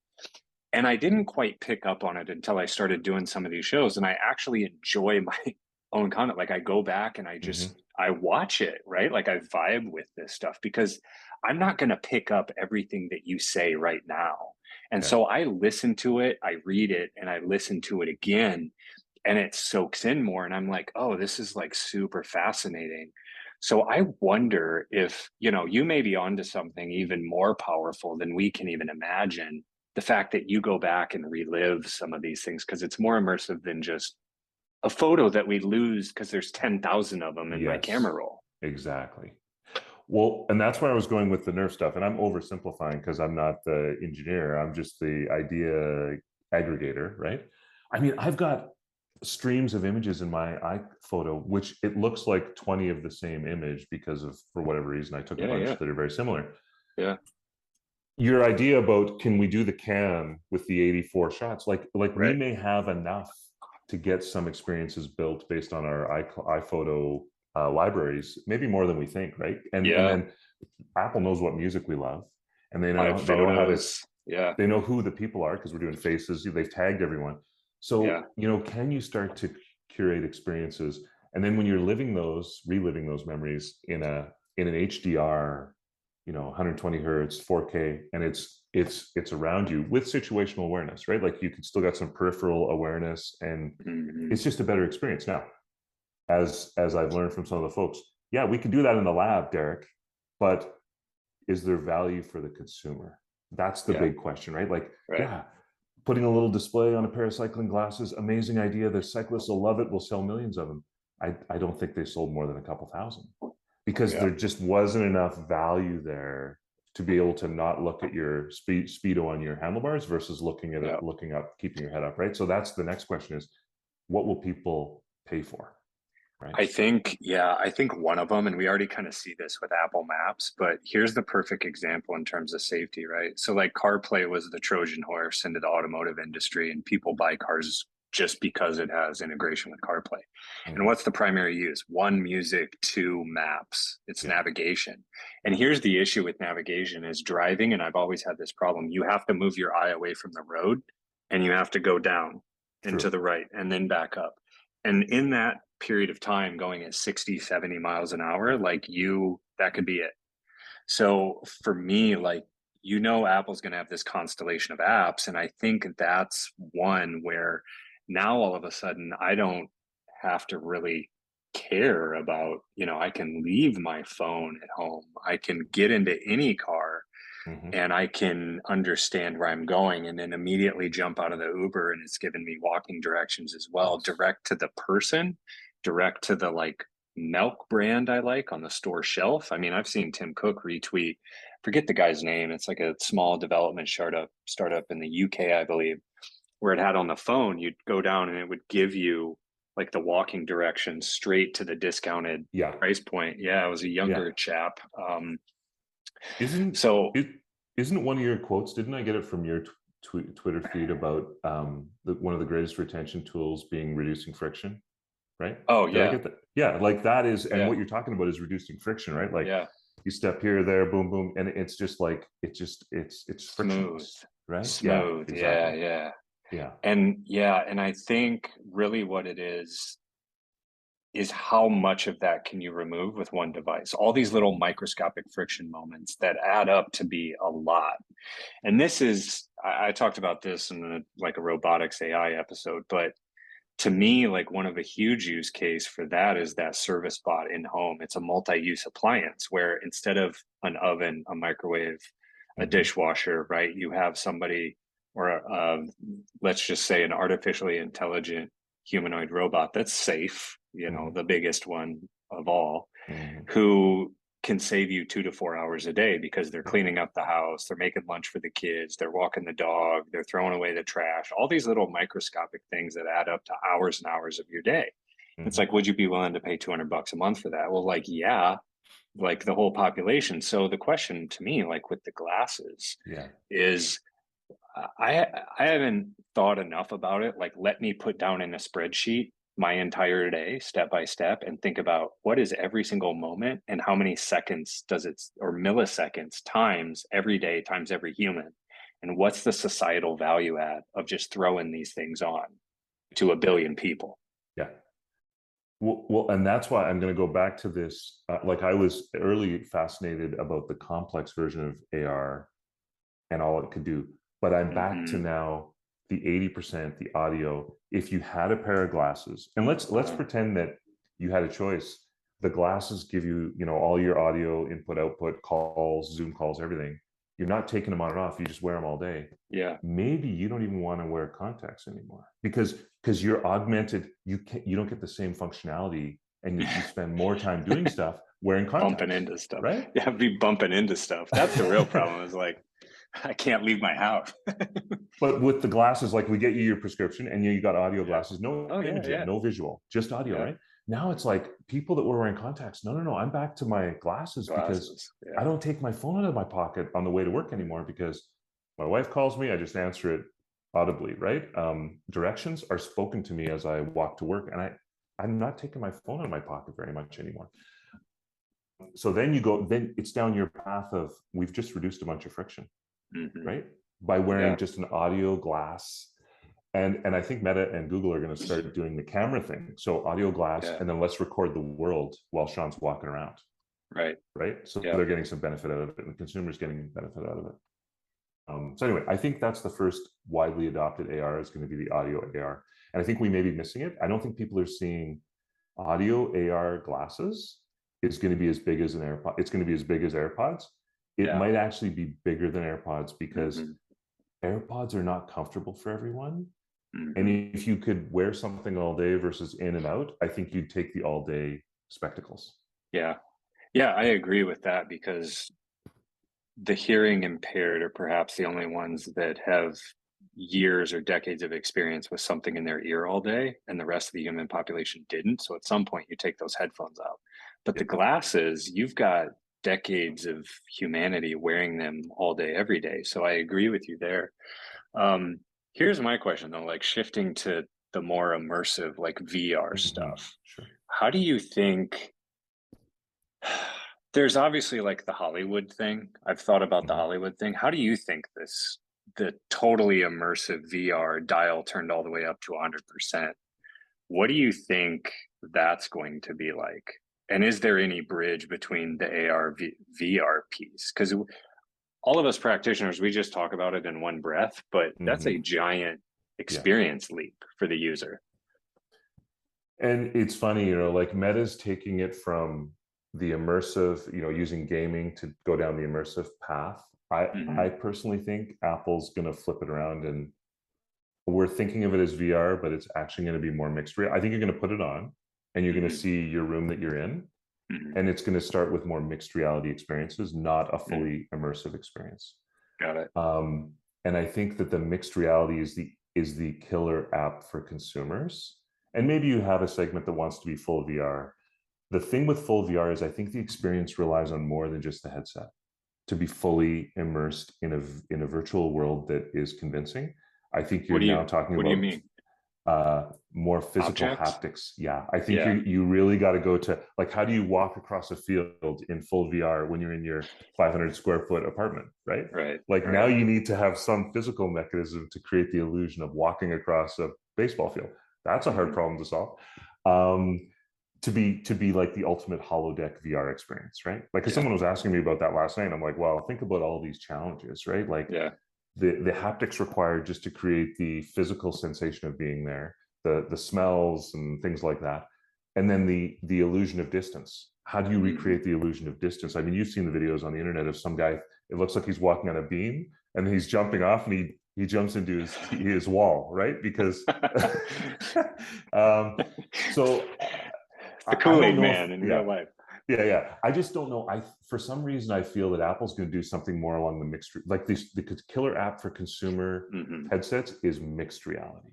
And I didn't quite pick up on it until I started doing some of these shows, and I actually enjoy my own content. Like I go back and I watch it, right? Like I vibe with this stuff because I'm not going to pick up everything that you say right now. And so I listen to it, I read it, and I listen to it again, and it soaks in more. And I'm like, oh, this is like super fascinating. So I wonder if, you may be onto something even more powerful than we can even imagine. The fact that you go back and relive some of these things, because it's more immersive than just a photo that we lose because there's 10,000 of them in my camera roll. Exactly. Well, and that's where I was going with the Nerf stuff. And I'm oversimplifying because I'm not the engineer. I'm just the idea aggregator, right? I mean, I've got streams of images in my iPhoto, which it looks like 20 of the same image because of, for whatever reason, I took a bunch that are very similar. Your idea about can we do the cam with the 84 shots? Like we may have enough to get some experiences built based on our iPhoto libraries, maybe more than we think, right? And then Apple knows what music we love, and they know how to they know who the people are because we're doing faces. They've tagged everyone. So can you start to curate experiences, and then when you're reliving those memories in an HDR, 120 hertz, 4K, and it's around you with situational awareness, right? Like you could still got some peripheral awareness, and it's just a better experience. Now, as I've learned from some of the folks, we could do that in the lab, Derrick, but is there value for the consumer? That's the big question, right? Like, putting a little display on a pair of cycling glasses, amazing idea. The cyclists will love it. We'll sell millions of them. I don't think they sold more than a couple thousand. Because there just wasn't enough value there to be able to not look at your speedo on your handlebars versus looking at it, looking up, keeping your head up, right? So that's the next question is, what will people pay for? right? I think one of them, and we already kind of see this with Apple Maps, but here's the perfect example in terms of safety, right? So, like, CarPlay was the Trojan horse into the automotive industry, and people buy cars just because it has integration with CarPlay. And Mhm. what's the primary use? One, music, two, maps. It's Yeah, navigation. And yeah, here's the issue with navigation is driving, and I've always had this problem. You have to move your eye away from the road and you have to go down and to true. the right and then back up. And in that period of time going at 60, 70 miles an hour, like that could be it. So for me, like, Apple's going to have this constellation of apps. And I think that's one where now all of a sudden I don't have to really care about, I can leave my phone at home. I can get into any car Hmm. and I can understand where I'm going and then immediately jump out of the Uber and it's given me walking directions as well, Yes. direct to the person, direct to the like milk brand I like on the store shelf. I mean, I've seen Tim Cook retweet, forget the guy's name. It's like a small development startup in the UK, I believe, where it had on the phone, you'd go down and it would give you like the walking directions straight to the discounted Yeah, price point. Yeah, it was a yeah. younger chap. Isn't So it? Isn't one of your quotes? Didn't I get it from your Twitter feed about one of the greatest retention tools being reducing friction? Right? oh Did I yeah, get that? Yeah, like that is, and yeah. what you're talking about is reducing friction, right? Like Yeah, you step here, there, boom, boom, and it's just like it's smooth, frictionless, right? Yeah, smooth. Yeah, exactly. yeah. Yeah. And I think really what it is how much of that can you remove with one device? All these little microscopic friction moments that add up to be a lot. And this is, I talked about this in like a robotics AI episode, but to me, like one of a huge use case for that is that service bot in home. It's a multi-use appliance where instead of an oven, a microwave, a Hmm. dishwasher, right? You have somebody, or let's just say an artificially intelligent humanoid robot that's safe, Hmm. the biggest one of all, Hmm. who can save you 2 to 4 hours a day because they're Yeah. cleaning up the house, they're making lunch for the kids, they're walking the dog, they're throwing away the trash, all these little microscopic things that add up to hours and hours of your day. It's Hmm. like, would you be willing to pay $200 a month for that? Well, like, yeah, like the whole population. So the question to me, like with the glasses, Yeah. is I haven't thought enough about it. Like, let me put down in a spreadsheet my entire day, step by step, and think about what is every single moment and how many seconds does it, or milliseconds times every day times every human, and what's the societal value add of just throwing these things on to a billion people? Yeah. Well, and that's why I'm going to go back to this. Like I was early fascinated about the complex version of AR and all it could do, but I'm back to Mm-hmm. now the 80%, the audio. If you had a pair of glasses, and let's pretend that you had a choice. The glasses give you, all your audio input, output, calls, Zoom calls, everything. You're not taking them on and off. You just wear them all day. Yeah, Maybe you don't even want to wear contacts anymore because you're augmented. You don't get the same functionality, and you spend more time doing stuff wearing bumping contacts, into stuff. right? Yeah, be bumping into stuff. That's the real problem. Is like I can't leave my house. But with the glasses, like we get you your prescription and you got audio Yeah. glasses, no Oh yeah, imaging, yeah, no visual, just audio, yeah. right? Now it's like people that were wearing contacts. No, no, no. I'm back to my glasses because Glasses. I Yeah. don't take my phone out of my pocket on the way to work anymore because my wife calls me. I just answer it audibly, right? Directions are spoken to me as I walk to work, and I'm not taking my phone out of my pocket very much anymore. So then it's down your path of we've just reduced a bunch of friction, Hmm. right? By wearing Yeah. just an audio glass. And I think Meta and Google are going to start doing the camera thing. So audio glass, Yeah. and then let's record the world while Sean's walking around, Right. right? So Yeah. they're getting some benefit out of it, and the consumer's getting benefit out of it. So anyway, I think that's the first widely adopted AR is going to be the audio AR, and I think we may be missing it. I don't think people are seeing audio AR glasses is going to be as big as an AirPod. It's going to be as big as AirPods. It Yeah. might actually be bigger than AirPods because Hmm. AirPods are not comfortable for everyone. And Hmm. if you could wear something all day versus in and out, I think you'd take the all day spectacles. Yeah. Yeah. I agree with that because the hearing impaired are perhaps the only ones that have years or decades of experience with something in their ear all day, and the rest of the human population didn't. So at some point, you take those headphones out. But the glasses, you've got decades of humanity wearing them all day, every day. So I agree with you there. Here's my question though, like shifting to the more immersive, like VR stuff. Sure. How do you think there's obviously like the Hollywood thing. I've thought about the Hollywood thing. How do you think the totally immersive VR dial turned all the way up to 100%? What do you think that's going to be like? And is there any bridge between the VR piece? Because all of us practitioners, we just talk about it in one breath, but that's a giant experience leap for the user. And it's funny, you know, like Meta's taking it from the immersive, you know, using gaming to go down the immersive path. I personally think Apple's going to flip it around, and we're thinking of it as VR, but it's actually going to be more mixed reality. I think you're going to put it on and you're going to see your room that you're in, and it's going to start with more mixed reality experiences, not a fully immersive experience. Got it. And I think that the mixed reality is the killer app for consumers. And maybe you have a segment that wants to be full VR. The thing with full VR is I think the experience relies on more than just the headset to be fully immersed in a virtual world that is convincing. I think you're now talking about, what do you mean? More physical Objects? haptics. Yeah, I think you really got to go to, like, how do you walk across a field in full VR when you're in your 500 square foot apartment, right? Like now you need to have some physical mechanism to create the illusion of walking across a baseball field. That's a hard problem to solve. To be like the ultimate holodeck VR experience, right? Like, because someone was asking me about that last night, I'm like, well, think about all these challenges, right? Like, the haptics required just to create the physical sensation of being there, the smells and things like that, and then the illusion of distance. How do you recreate the illusion of distance? I mean, you've seen the videos on the internet of some guy, it looks like he's walking on a beam and he's jumping off and he jumps into his wall, right? Because so the Kool-Aid man in real life. Yeah. I just don't know. For some reason, I feel that Apple's going to do something more along the mixed, like the killer app for consumer headsets is mixed reality.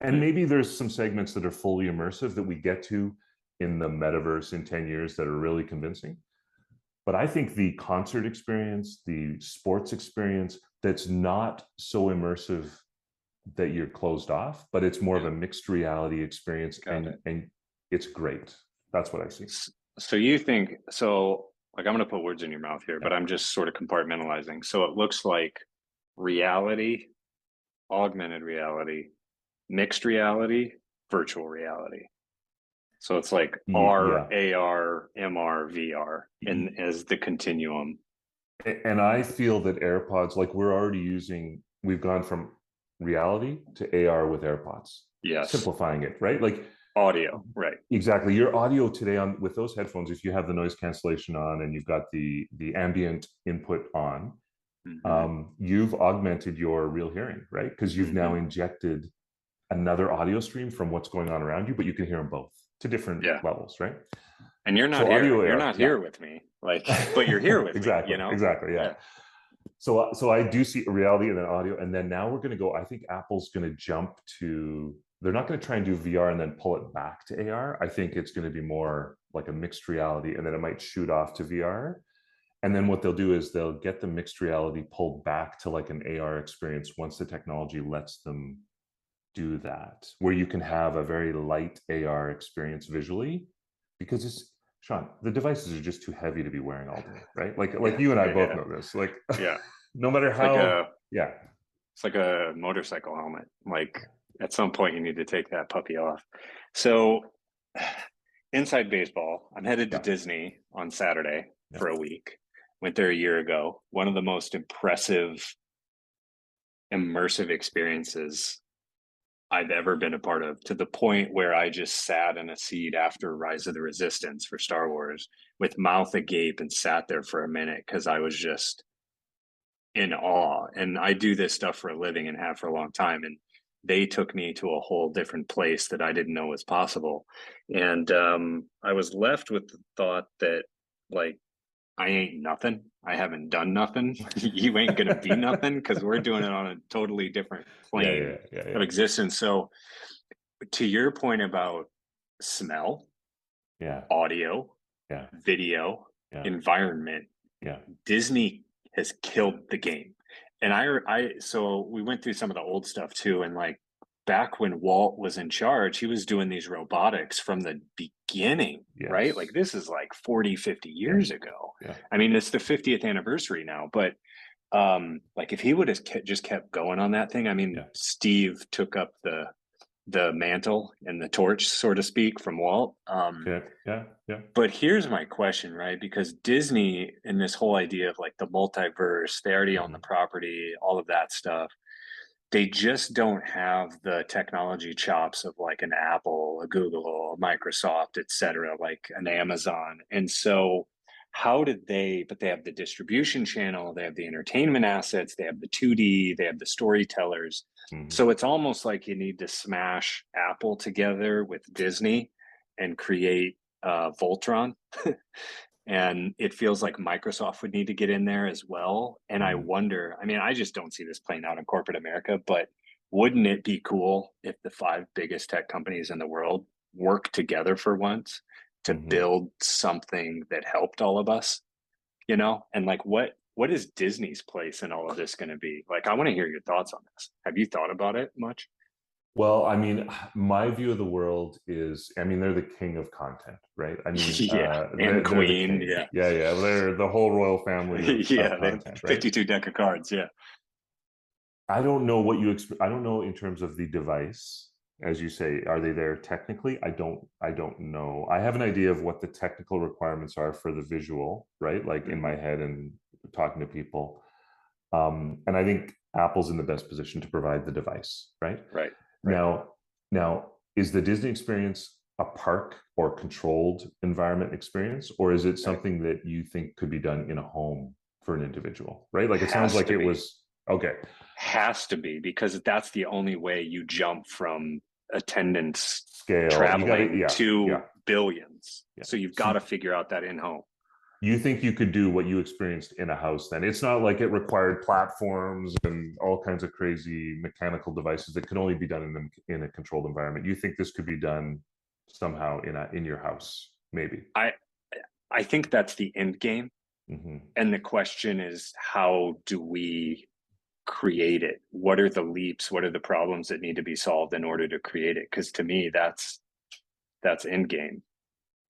And maybe there's some segments that are fully immersive that we get to in the metaverse in 10 years that are really convincing. But I think the concert experience, the sports experience, that's not so immersive that you're closed off, but it's more of a mixed reality experience, and it's great. That's what I see. So you think, like, I'm going to put words in your mouth here, but I'm just sort of compartmentalizing. So it looks like reality, augmented reality, mixed reality, virtual reality. So it's like R, AR, MR, VR, and as the continuum. And I feel that AirPods, like, we've gone from reality to AR with AirPods. Yes. Simplifying it, right? Like, audio, right? Exactly. Your audio today with those headphones, if you have the noise cancellation on and you've got the ambient input on, you've augmented your real hearing, right? Because you've now injected another audio stream from what's going on around you, but you can hear them both to different levels, right? And you're not here. You're not here with me, like, but you're here with me. You know? Exactly. Yeah. So I do see reality and then audio, and then now we're going to go. I think Apple's going to jump to. They're not going to try and do VR and then pull it back to AR. I think it's going to be more like a mixed reality, and then it might shoot off to VR. And then what they'll do is they'll get the mixed reality pulled back to like an AR experience once the technology lets them do that, where you can have a very light AR experience visually, because Sean, the devices are just too heavy to be wearing all day, right? Like you and I both know this. Like, no matter how, it's like a motorcycle helmet. Like, at some point, you need to take that puppy off. So, inside baseball, I'm headed to Disney on Saturday for a week. Went there a year ago. One of the most impressive, immersive experiences I've ever been a part of, to the point where I just sat in a seat after Rise of the Resistance for Star Wars with mouth agape and sat there for a minute because I was just in awe. And I do this stuff for a living and have for a long time. And they took me to a whole different place that I didn't know was possible. And I was left with the thought that, like, I ain't nothing. I haven't done nothing. You ain't gonna be nothing because we're doing it on a totally different Yeah, plane yeah, yeah, of yeah, existence. So to your point about smell, yeah, audio, yeah, video, yeah, environment, yeah. Disney has killed the game. And so we went through some of the old stuff too. And like back when Walt was in charge, he was doing these robotics from the beginning, right? Like Yes. this is like 40, 50 Yeah, years ago. yeah, I mean, it's the 50th anniversary now, but like if he would have just kept going on that thing, I mean, yeah, Steve took up the mantle and the torch, so to speak, from Walt. okay, yeah, yeah. But here's my question, right? Because Disney and this whole idea of like the multiverse, they already own the Mhm, property, all of that stuff. They just don't have the technology chops of like an Apple, a Google, a Microsoft, et cetera, like an Amazon. And so how did they, but they have the distribution channel, they have the entertainment assets, they have the 2D, they have the storytellers. mhm, So it's almost like you need to smash Apple together with Disney and create Voltron. And it feels like Microsoft would need to get in there as well. And I mhm, wonder, I mean, I just don't see this playing out in corporate America, but wouldn't it be cool if the five biggest tech companies in the world work together for once to mhm. build something that helped all of us, And like what is Disney's place in all of this going to be? Like I want to hear your thoughts on this. Have you thought about it much? Well, I mean, my view of the world is, I mean, they're the king of content, right? I mean, Yeah. And they're the Queen, king. yeah. Yeah, yeah. They're the whole royal family of Yeah, they have content, right? 52 deck of cards, yeah. I don't know what you I don't know in terms of the device, as you say, are they there technically? I don't know. I have an idea of what the technical requirements are for the visual, right? Like in my Mhm. head and talking to people. And I think Apple's in the best position to provide the device, right? Right, right. Now, now, is the Disney experience a park or controlled environment experience, or is it Right. something that you think could be done in a home for an individual, right? Like it sounds Has like to it be. was okay. Has to be because that's the only way you jump from attendance Scale. You got to, traveling yeah, yeah, to billions. yeah. So you've So got to figure out that in home. you think you could do what you experienced in a house then? It's not like it required platforms and all kinds of crazy mechanical devices that could only be done in a controlled environment. You think this could be done somehow in your house, maybe? I I think that's the end game. Hmm. And the question is how do we create it? What are the leaps? What are the problems that need to be solved in order to create it? Because to me, that's end game,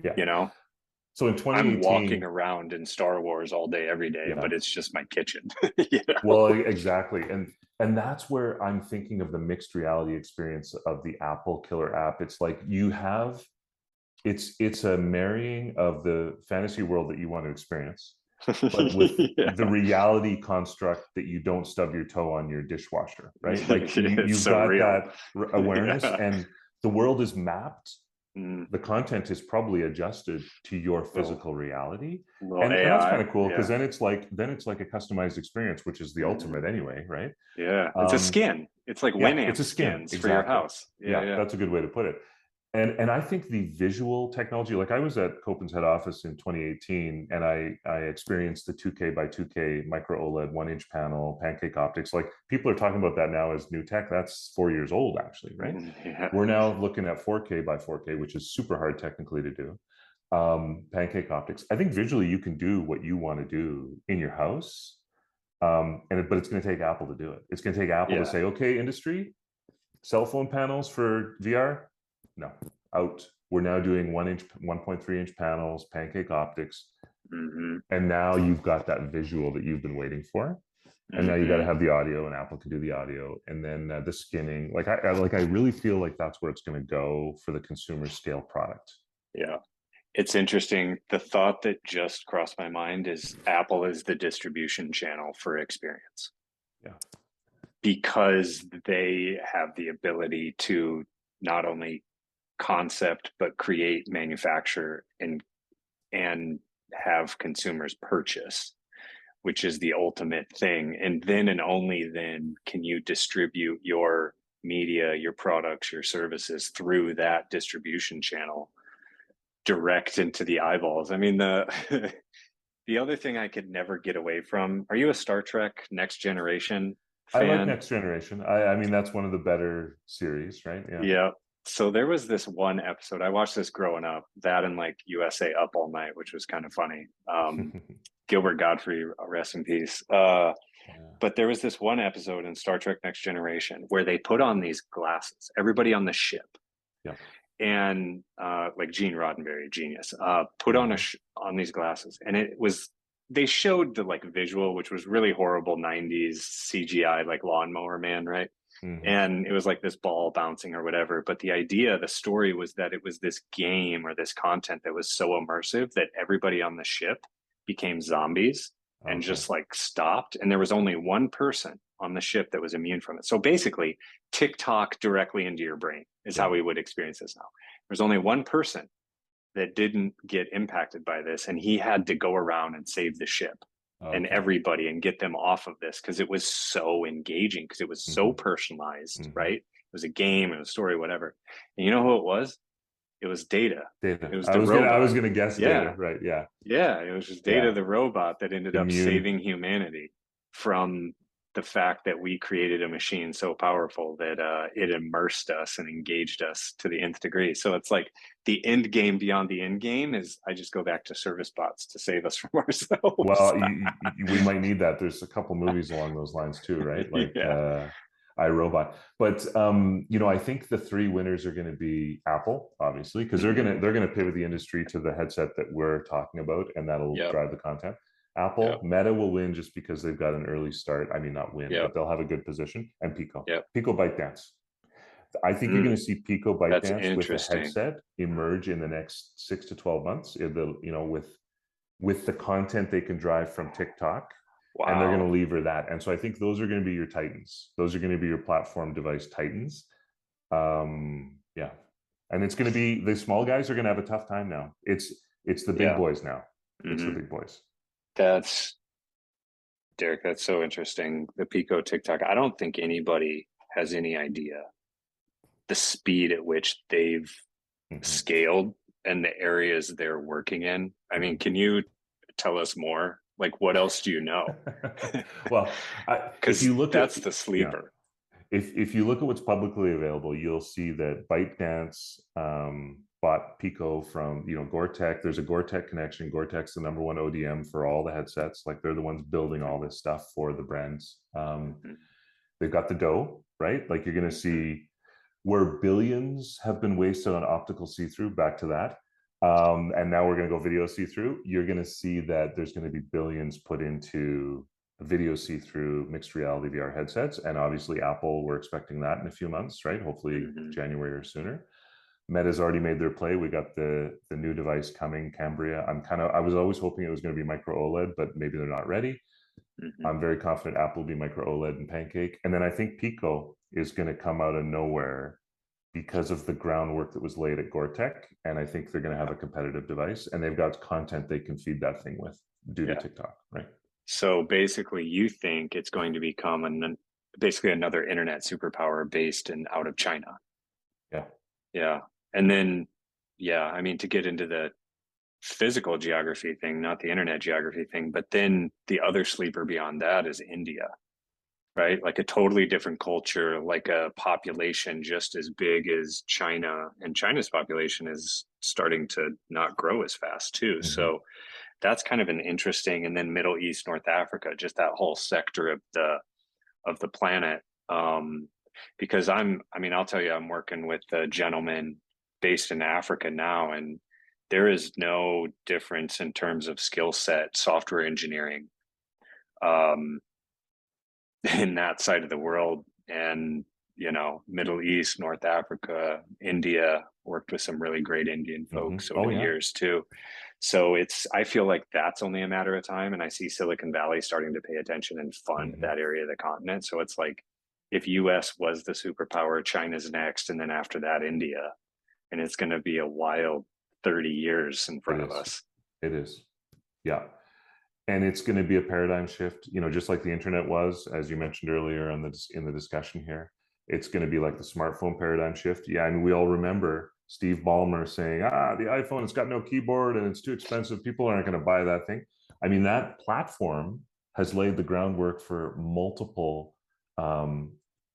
Yeah. you know? So in I'm walking 2018, around in Star Wars all day, every day, yeah. but it's just my kitchen, you know? Well, exactly. And that's where I'm thinking of the mixed reality experience of the Apple killer app. It's like you have it's a marrying of the fantasy world that you want to experience, but with the Yeah. reality construct that you don't stub your toe on your dishwasher, right? Like It's you've so got real. that awareness, Yeah. and the world is mapped. Mm, The content is probably adjusted to your little physical reality, little and that's kind AI. of cool because Yeah. then it's like a customized experience, which is the ultimate Mhm. anyway, right? Yeah. It's a um skin. It's like yeah, it's Winamp a skin, skins for your exactly. house. Yeah, Yeah, yeah. that's a good way to put it. And I think the visual technology, like I was at Copen's head office in 2018 and I experienced the 2K by 2K micro OLED 1 inch panel, pancake optics. Like people are talking about that now as new tech. That's 4 years old, actually, right? Yeah. We're now looking at 4K by 4K, which is super hard technically to do. Pancake optics. I think visually you can do what you want to do in your house. But it's going to take Apple to do it. It's going to take Apple to Yeah. say, okay, industry, cell phone panels for VR, no, out. We're now doing 1 inch, 1.3 inch panels, pancake optics, Hmm. and now you've got that visual that you've been waiting for. And now you got to Hmm. have the audio, and Apple can do the audio, and then the skinning. I really feel like that's where it's going to go for the consumer scale product. Yeah. It's interesting. The thought that just crossed my mind is Apple is the distribution channel for experience Yeah, because they have the ability to not only concept but create, manufacture, and have consumers purchase, which is the ultimate thing. And then and only then can you distribute your media, your products, your services through that distribution channel direct into the eyeballs. I mean, the The other thing I could never get away from, are you a Star Trek Next Generation I like fan? Next Generation. I mean, that's one of the better series, right? Yeah. Yeah. So there was this one episode. I watched this growing up, that and like USA Up All Night, which was kind of funny. Gilbert Godfrey, rest in peace. Yeah. But there was this one episode in Star Trek Next Generation where they put on these glasses, everybody on the ship, Yeah. and like Gene Roddenberry, genius, put on Mhm. on these glasses, and it was, they showed the like visual, which was really horrible 90s CGI, like Lawnmower Man, right? Mhm. And it was like this ball bouncing or whatever. But the idea, the story was that it was this game or this content that was so immersive that everybody on the ship became zombies and Okay. just like stopped. And there was only one person on the ship that was immune from it. So basically, TikTok directly into your brain is Yeah. how we would experience this now. There's only one person that didn't get impacted by this, and he had to go around and save the ship and Okay. everybody and get them off of this because it was so engaging, because it was so Mhm. personalized, Mhm. right? It was a game, it was a story, whatever. And you know who it was? It was Data. Data. It was I the was gonna I was robot. gonna guess Data, Yeah, right? Yeah. yeah, it was just Data Yeah. the robot that ended up Immune. saving humanity from the fact that we created a machine so powerful that it immersed us and engaged us to the nth degree. So it's like the end game beyond the end game is, I just go back to service bots to save us from ourselves. Well, we might need that. There's a couple movies along those lines too, right? Like Yeah. iRobot. But I think the three winners are going to be Apple, obviously, because Mm-hmm. they're gonna pivot the industry to the headset that we're talking about, and that'll Yep. drive the content. Yep. Apple, Meta will win just because they've got an early start. I mean, not win, but Yep. they'll have a good position. And Yep. Pico ByteDance. I think you're going Mm, to see Pico that's ByteDance with a interesting. headset emerge in the next 6 to 12 months. With the content they can drive from TikTok, and they're going to Wow. lever that. And so I think those are going to be your titans. Those are going to be your platform device titans. Yeah, and it's going to be the small guys are going to have a tough time now. It's the big Yeah. boys now. It's the Mm-hmm. big boys. That's, Derek, that's so interesting. The Pico TikTok. I don't think anybody has any idea the speed at which they've Mhm. scaled and the areas they're working in. I mean, Mhm. can you tell us more? Like, what else do you know? Well, if Because you look at that's the yeah, sleeper. if you look at what's publicly available, you'll see that ByteDance bought Pico from Gore-Tex. There's a Gore-Tex connection. Gore-Tex, the number one ODM for all the headsets. Like they're the ones building all this stuff for the brands. Mm-hmm. They've got the dough, right? Like you're going to Mm-hmm. see where billions have been wasted on optical see-through. Back to that. And now we're going to go video see-through. You're going to see that there's going to be billions put into video see-through mixed reality VR headsets. And obviously Apple, we're expecting that in a few months, right? Hopefully Mm-hmm. January or sooner. Meta's already made their play. We got the new device coming, Cambria. I was always hoping it was going to be micro OLED, but maybe they're not ready. Mm-hmm. I'm very confident Apple will be micro OLED and Pancake. And then I think Pico is going to come out of nowhere because of the groundwork that was laid at Gore-Tex. And I think they're going to have Yeah. a competitive device, and they've got content they can feed that thing with due to Yeah. TikTok, right? So basically, you think it's going to become basically another internet superpower based in out of China. Yeah. Yeah. And then, yeah, I mean, to get into the physical geography thing, not the internet geography thing, but then the other sleeper beyond that is India, right? Like a totally different culture, like a population just as big as China, and China's population is starting to not grow as fast too. Mm-hmm. So that's kind of an interesting, and then Middle East, North Africa, just that whole sector of the planet. Because I mean, I'll tell you, I'm working with a gentleman based in Africa now, and there is no difference in terms of skill set, software engineering, um, in that side of the world. And, Middle East, North Africa, India, worked with some really great Indian Mm-hmm. folks over Oh the yeah. years too. So I feel like that's only a matter of time. And I see Silicon Valley starting to pay attention and fund Mm-hmm. that area of the continent. So it's like, if US was the superpower, China's next. And then after that, India. And it's going to be a wild 30 years in It front of is. us. It is. Yeah. And it's going to be a paradigm shift, just like the internet was, as you mentioned earlier in the discussion here. It's going to be like the smartphone paradigm shift. Yeah, and we all remember Steve Ballmer saying, the iPhone, it's got no keyboard and it's too expensive. People aren't going to buy that thing. I mean, that platform has laid the groundwork for multiple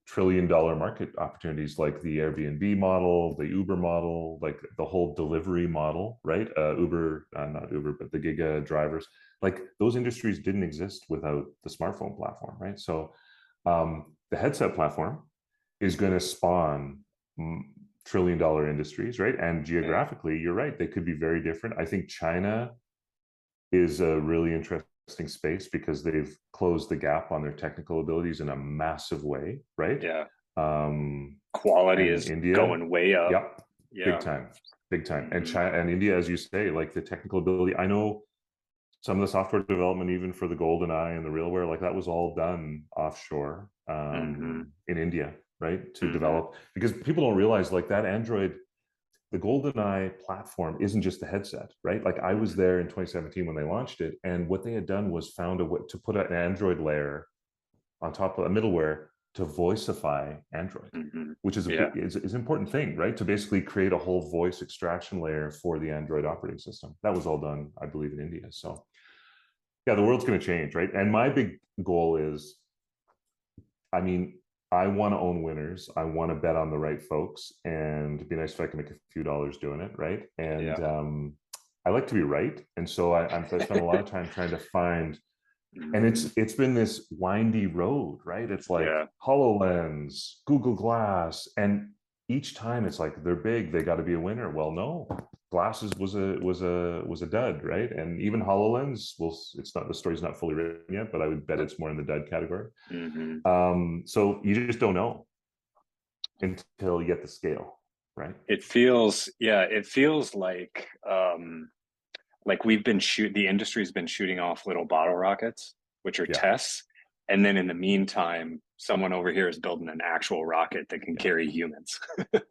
trillion-dollar market opportunities, like the Airbnb model, the Uber model, like the whole delivery model, right? Uber, not Uber, but the giga drivers. Like those industries didn't exist without the smartphone platform, right? So the headset platform is going to spawn trillion-dollar industries, right? And geographically, you're right, they could be very different. I think China is a really interesting space because they've closed the gap on their technical abilities in a massive way, right? Yeah. And Quality is India, going way up. yep, Yeah. big time, big time. Mm-hmm. And China and India, as you say, like the technical ability. I know some of the software development, even for the Golden Eye and the RealWear, like that was all done offshore in India, right? To develop, because people don't realize like that Android, the Golden Eye platform isn't just a headset, right? Like I was there in 2017 when they launched it, and what they had done was found a way to put an Android layer on top of a middleware to voiceify Android, which is is an important thing, right? To basically create a whole voice extraction layer for the Android operating system. That was all done, I believe, in India. So yeah, the world's going to change, right? And my big goal is, I mean, I want to own winners. I want to bet on the right folks, and it'd be nice if I can make a few dollars doing it, right? And I like to be right, and so I spend a lot of time trying to find. And it's been this windy road, right? It's like HoloLens, Google Glass, and each time it's like they're big, they got to be a winner. Well, no, Glasses was a dud, right? And even HoloLens, it's not, the story's not fully written yet, but I would bet it's more in the dud category. So you just don't know until you get the scale, right? It feels like we've been the industry's been shooting off little bottle rockets, which are tests. And then in the meantime, someone over here is building an actual rocket that can carry humans.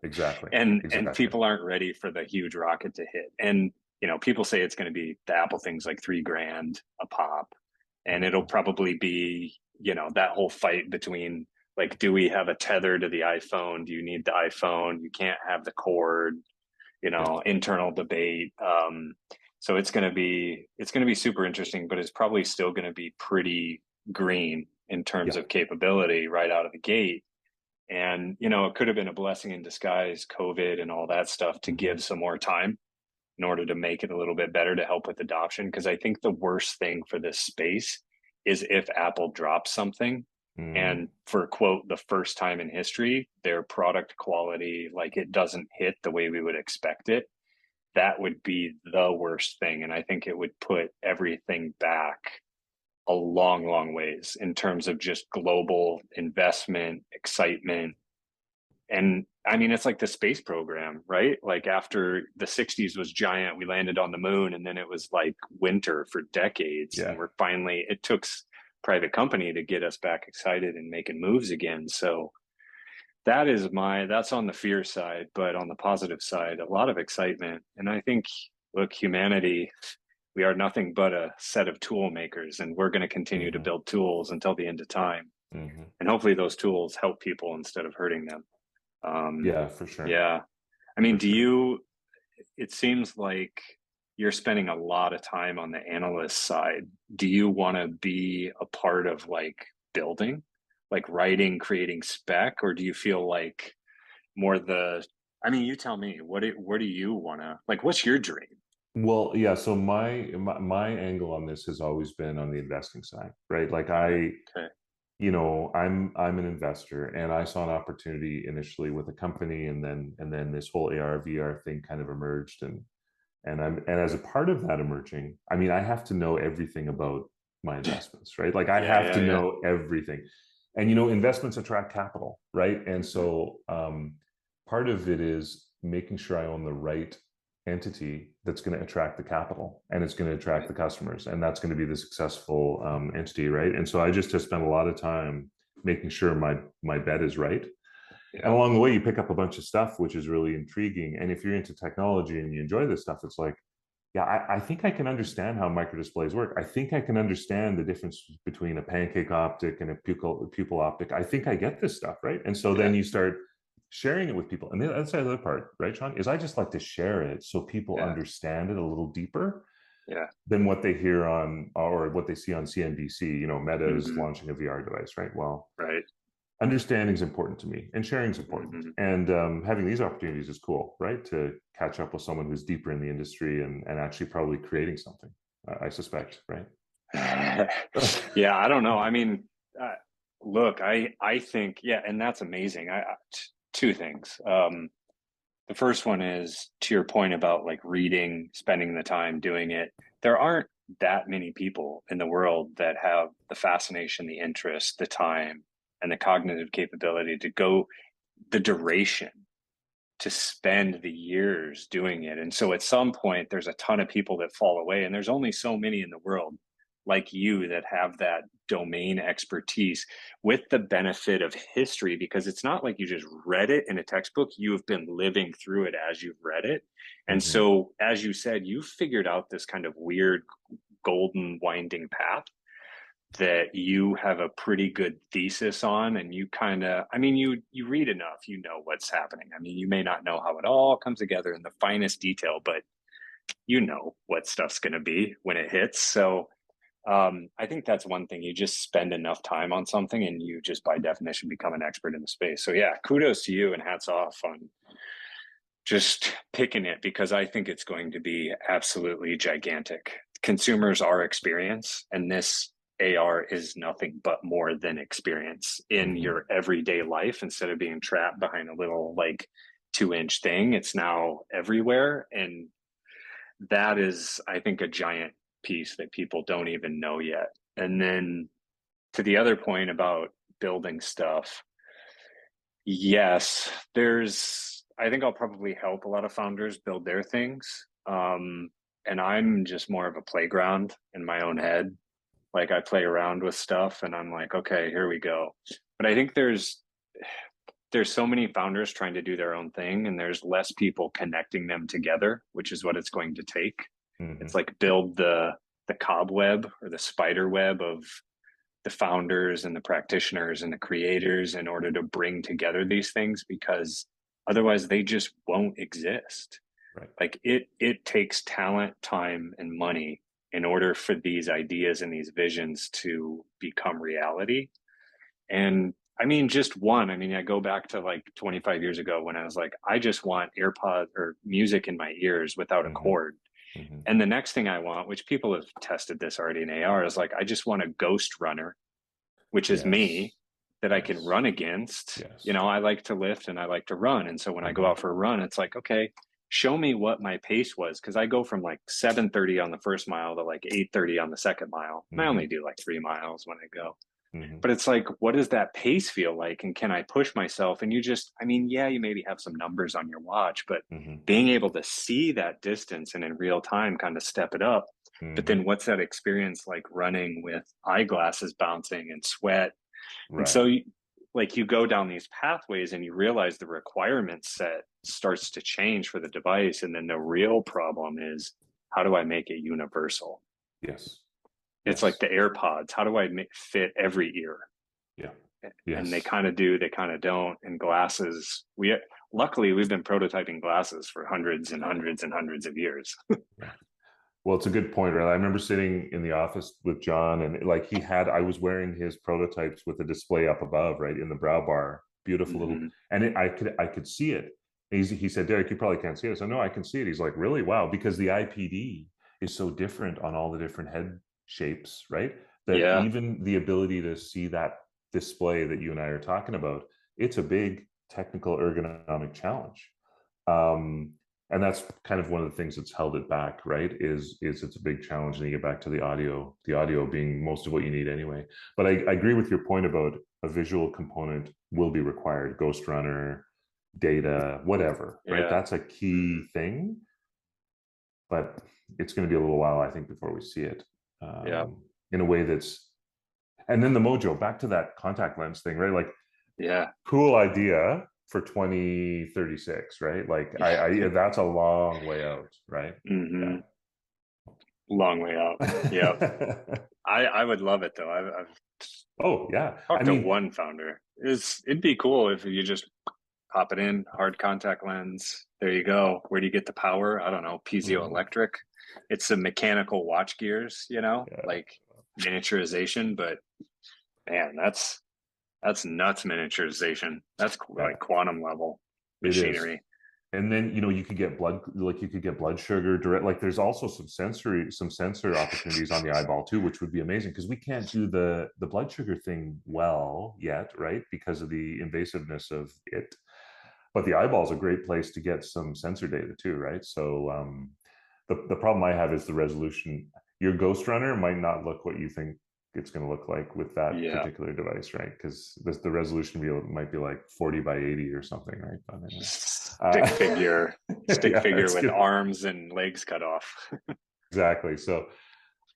Exactly. And people aren't ready for the huge rocket to hit. And, you know, people say it's going to be the Apple thing's like $3,000 a pop. And it'll probably be, you know, that whole fight between like, do we have a tether to the iPhone? Do you need the iPhone? You can't have the cord, you know, internal debate. So it's going to be super interesting, but it's probably still going to be pretty green in terms of capability right out of the gate. And, you know, it could have been a blessing in disguise, COVID and all that stuff, to give some more time in order to make it a little bit better to help with adoption. Because I think the worst thing for this space is if Apple drops something and for quote, the first time in history, their product quality, like it doesn't hit the way we would expect it. That would be the worst thing. And I think it would put everything back a long, long ways in terms of just global investment, excitement. And I mean, it's like the space program, right? Like after the 60s was giant, we landed on the moon, and then it was like winter for decades. And we're finally, it took private company to get us back excited and making moves again. So that's on the fear side, but on the positive side, a lot of excitement. And I think, look, humanity, we are nothing but a set of tool makers, and we're going to continue to build tools until the end of time. And hopefully those tools help people instead of hurting them. Yeah, for sure. Yeah. I mean, it seems like you're spending a lot of time on the analyst side. Do you want to be a part of like building, like writing, creating spec, or do you feel like more I mean, you tell me, what do you want to, like, what's your dream? Well, yeah. So my angle on this has always been on the investing side, right? Like you know, I'm an investor, and I saw an opportunity initially with a company, and then this whole AR VR thing kind of emerged, and as a part of that emerging, I mean, I have to know everything about my investments, right? Like I have to know everything, and you know, investments attract capital, right? And so part of it is making sure I own the right entity that's going to attract the capital, and it's going to attract the customers, and that's going to be the successful entity, right? And so I just have spent a lot of time making sure my bet is right. And along the way, you pick up a bunch of stuff, which is really intriguing. And if you're into technology and you enjoy this stuff, it's like, yeah, I think I can understand how microdisplays work. I think I can understand the difference between a pancake optic and a pupil optic. I think I get this stuff, right? And so then you start sharing it with people. And that's the other part, right, Sean, is I just like to share it so people understand it a little deeper. than what they hear on or what they see on CNBC. You know, Meta is Hmm. launching a VR device, right? Well, Right. understanding is important to me, and sharing is important, Hmm. and having these opportunities is cool, right? To catch up with someone who's deeper in the industry and actually probably creating something. I suspect, right? Yeah, I don't know. I mean, uh, look, I think, yeah, and that's amazing. Two things. The first one is to your point about like reading, spending the time doing it. There aren't that many people in the world that have the fascination, the interest, the time, and the cognitive capability to go the duration to spend the years doing it. And so at some point, there's a ton of people that fall away, and there's only so many in the world like you that have that domain expertise with the benefit of history, because it's not like you just read it in a textbook, you've been living through it as you've read it. And Hmm. so, as you said, you've figured out this kind of weird golden winding path that you have a pretty good thesis on, and you kind of, I mean, you read enough, you know what's happening. I mean, you may not know how it all comes together in the finest detail, but you know what stuff's going to be when it hits. So I think that's one thing. You just spend enough time on something and you just by definition become an expert in the space. So yeah, kudos to you and hats off on just picking it, because I think it's going to be absolutely gigantic. Consumers are experience, and this AR is nothing but more than experience in Hmm. your everyday life. Instead of being trapped behind a little like 2-inch thing, it's now everywhere. And that is, I think, a giant piece that people don't even know yet. And then to the other point about building stuff, yes, I think I'll probably help a lot of founders build their things. And I'm just more of a playground in my own head. Like I play around with stuff and I'm like, okay, here we go. But I think there's so many founders trying to do their own thing, and there's less people connecting them together, which is what it's going to take. Hmm. It's like build the cobweb or the spider web of the founders and the practitioners and the creators in order to bring together these things, because otherwise they just won't exist. Right. Like it takes talent, time, and money in order for these ideas and these visions to become reality. And I mean, just one, I mean, I go back to like 25 years ago when I was like, I just want AirPod or music in my ears without a Hmm. cord. Hmm. And the next thing I want, which people have tested this already in AR, is like, I just want a ghost runner, which is Yes. me, that I can Yes. run against. You Yes. know, I like to lift and I like to run. And so when I go Hmm. out for a run, it's like, okay, show me what my pace was. Cause I go from like 7:30 on the first mile to like 8:30 on the second mile. And I only Hmm. do like 3 miles when I go. Hmm. But it's like, what does that pace feel like? And can I push myself? And you just, I mean, yeah, you maybe have some numbers on your watch, but Hmm. being able to see that distance and in real time kind of step it up. But Hmm. then what's that experience like running with eyeglasses bouncing and sweat? And Right. so, like, you go down these pathways and you realize the requirement set starts to change for the device. And then the real problem is, how do I make it universal? Yes. It's like Yes. the AirPods. How do I fit every ear? Yeah. And they Yes. kind of do, they kind of don't. And glasses, luckily we've been prototyping glasses for hundreds and hundreds and hundreds of years. Yeah. Well, it's a good point, right? I remember sitting in the office with John, and like I was wearing his prototypes with a display up above, right in the brow bar, beautiful little, Mm-hmm. and I could see it. He said, Derek, you probably can't see it. So no, I can see it. He's like, really? Wow, because the IPD is so different on all the different head shapes, right? That Yeah. even the ability to see that display that you and I are talking about, it's a big technical ergonomic challenge. Um, and that's kind of one of the things that's held it back, right? Is it's a big challenge, and you get back to the audio being most of what you need anyway. But I agree with your point about a visual component will be required, ghost runner, data, whatever, right? Yeah. That's a Mm-hmm. key thing, but it's going to be a little while, I think, before we see it Yeah. in a way that's. And then the mojo, back to that contact lens thing, right? Like, Yeah. cool idea for 2036, right? Like I that's a long way out, right? Mm-hmm. Yeah. Long way out. Yeah. I would love it though. I've Oh yeah. I talked to mean, one founder. It'd be cool if you just pop it in, hard contact lens. There you go. Where do you get the power? I don't know, piezoelectric. It's some mechanical watch gears, you know, Yeah. like miniaturization, but man, that's nuts miniaturization. That's like quantum level machinery. It is. And then, you know, you could get blood sugar direct. Like there's also some sensor opportunities on the eyeball too, which would be amazing because we can't do the blood sugar thing well yet, right? Because of the invasiveness of it. But the eyeball is a great place to get some sensor data too, right? So the problem I have is the resolution. Your Ghost Runner might not look what you think it's going to look like with that particular device, right? Because the resolution might be like 40 by 80 or something, right? But anyway. Stick figure with arms and legs cut off. Exactly. So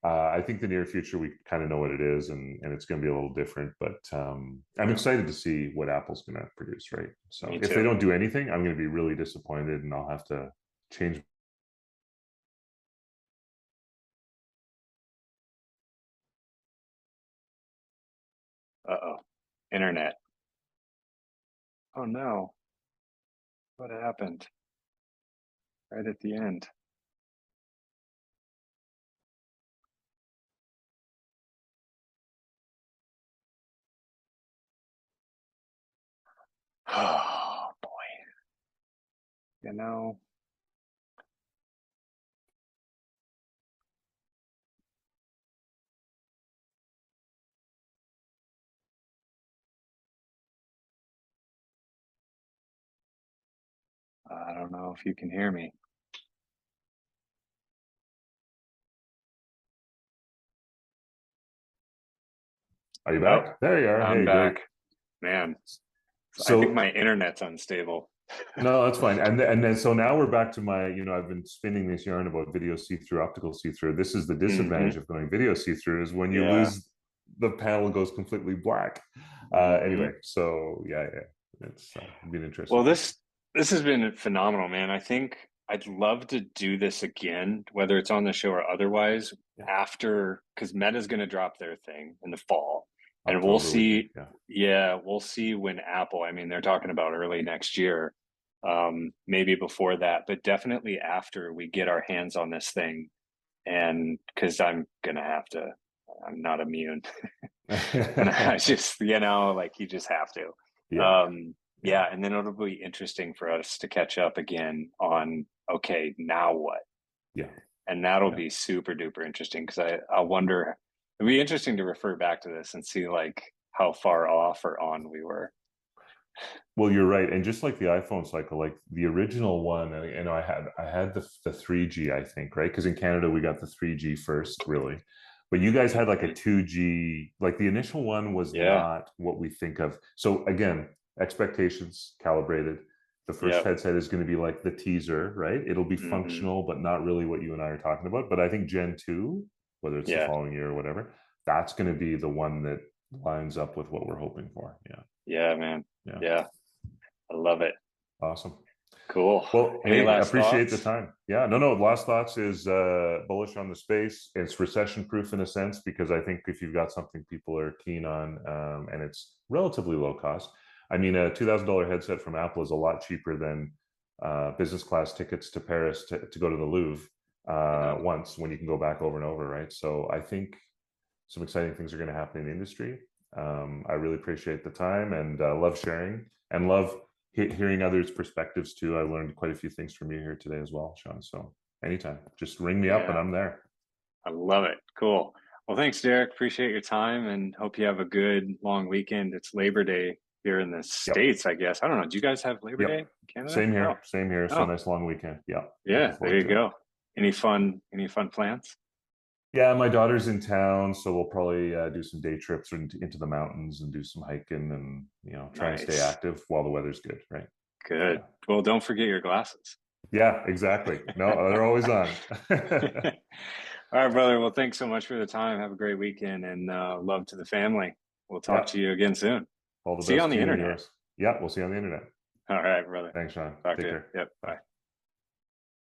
I think the near future, we kind of know what it is, and it's going to be a little different, but I'm excited to see what Apple's going to produce, right? So if they don't do anything, I'm going to be really disappointed, and I'll have to change. Uh-oh. Internet. Oh no. What happened? Right at the end. Oh boy. You know. I don't know if you can hear me. Are you back? There you are. I'm hey, back. Great. Man. So I think my internet's unstable. No, that's fine. And then so now we're back to my, you know, I've been spinning this yarn about video see-through, optical see-through. This is the disadvantage of going video see-through is when you lose, the panel goes completely black. Anyway, so yeah, it's been interesting. Well, this has been phenomenal, man. I think I'd love to do this again, whether it's on the show or otherwise, after, because Meta's going to drop their thing in the fall. And October, we'll see. We'll see when Apple, I mean, they're talking about early next year, maybe before that, but definitely after we get our hands on this thing. And because I'm not immune. And I just, you know, like you just have to. And then it'll be interesting for us to catch up again on, okay, now what? And that'll be super duper interesting because I wonder, it'd be interesting to refer back to this and see like how far off or on we were. Well, you're right, and just like the iPhone cycle, like the original one, and I had the 3G, I think, right? Because in Canada we got the 3G first, really, but you guys had like a 2G. Like the initial one was not what we think of. So again, expectations calibrated. The first headset is going to be like the teaser, right? It'll be functional, but not really what you and I are talking about. But I think Gen 2, whether it's the following year or whatever, that's going to be the one that lines up with what we're hoping for. Yeah, man. Yeah. I love it. Awesome. Cool. Well, Any hey, appreciate thoughts? the time. Yeah, no. Last thoughts is bullish on the space. It's recession proof in a sense, because I think if you've got something people are keen on, and it's relatively low cost. I mean, a $2,000 headset from Apple is a lot cheaper than business class tickets to Paris to go to the Louvre once, when you can go back over and over, right? So I think some exciting things are going to happen in the industry. I really appreciate the time, and love sharing, and love hearing others' perspectives too. I learned quite a few things from you here today as well, Sean. So anytime, just ring me up and I'm there. I love it. Cool. Well, thanks, Derrick. Appreciate your time, and hope you have a good long weekend. It's Labor Day here in the States, I guess. I don't know. Do you guys have Labor Day in Canada? Same here. Same here. So nice long weekend. Yeah. There you go. Any fun plans? Yeah, my daughter's in town, so we'll probably do some day trips into the mountains and do some hiking, and try and stay active while the weather's good, right? Good. Well, don't forget your glasses. Yeah, exactly. No, they're always on. All right, brother. Well, thanks so much for the time. Have a great weekend, and love to the family. We'll talk to you again soon. All the See you best on the internet. Yeah, we'll see you on the internet. All right, brother. Thanks, Sean. Take care. Yep. Bye.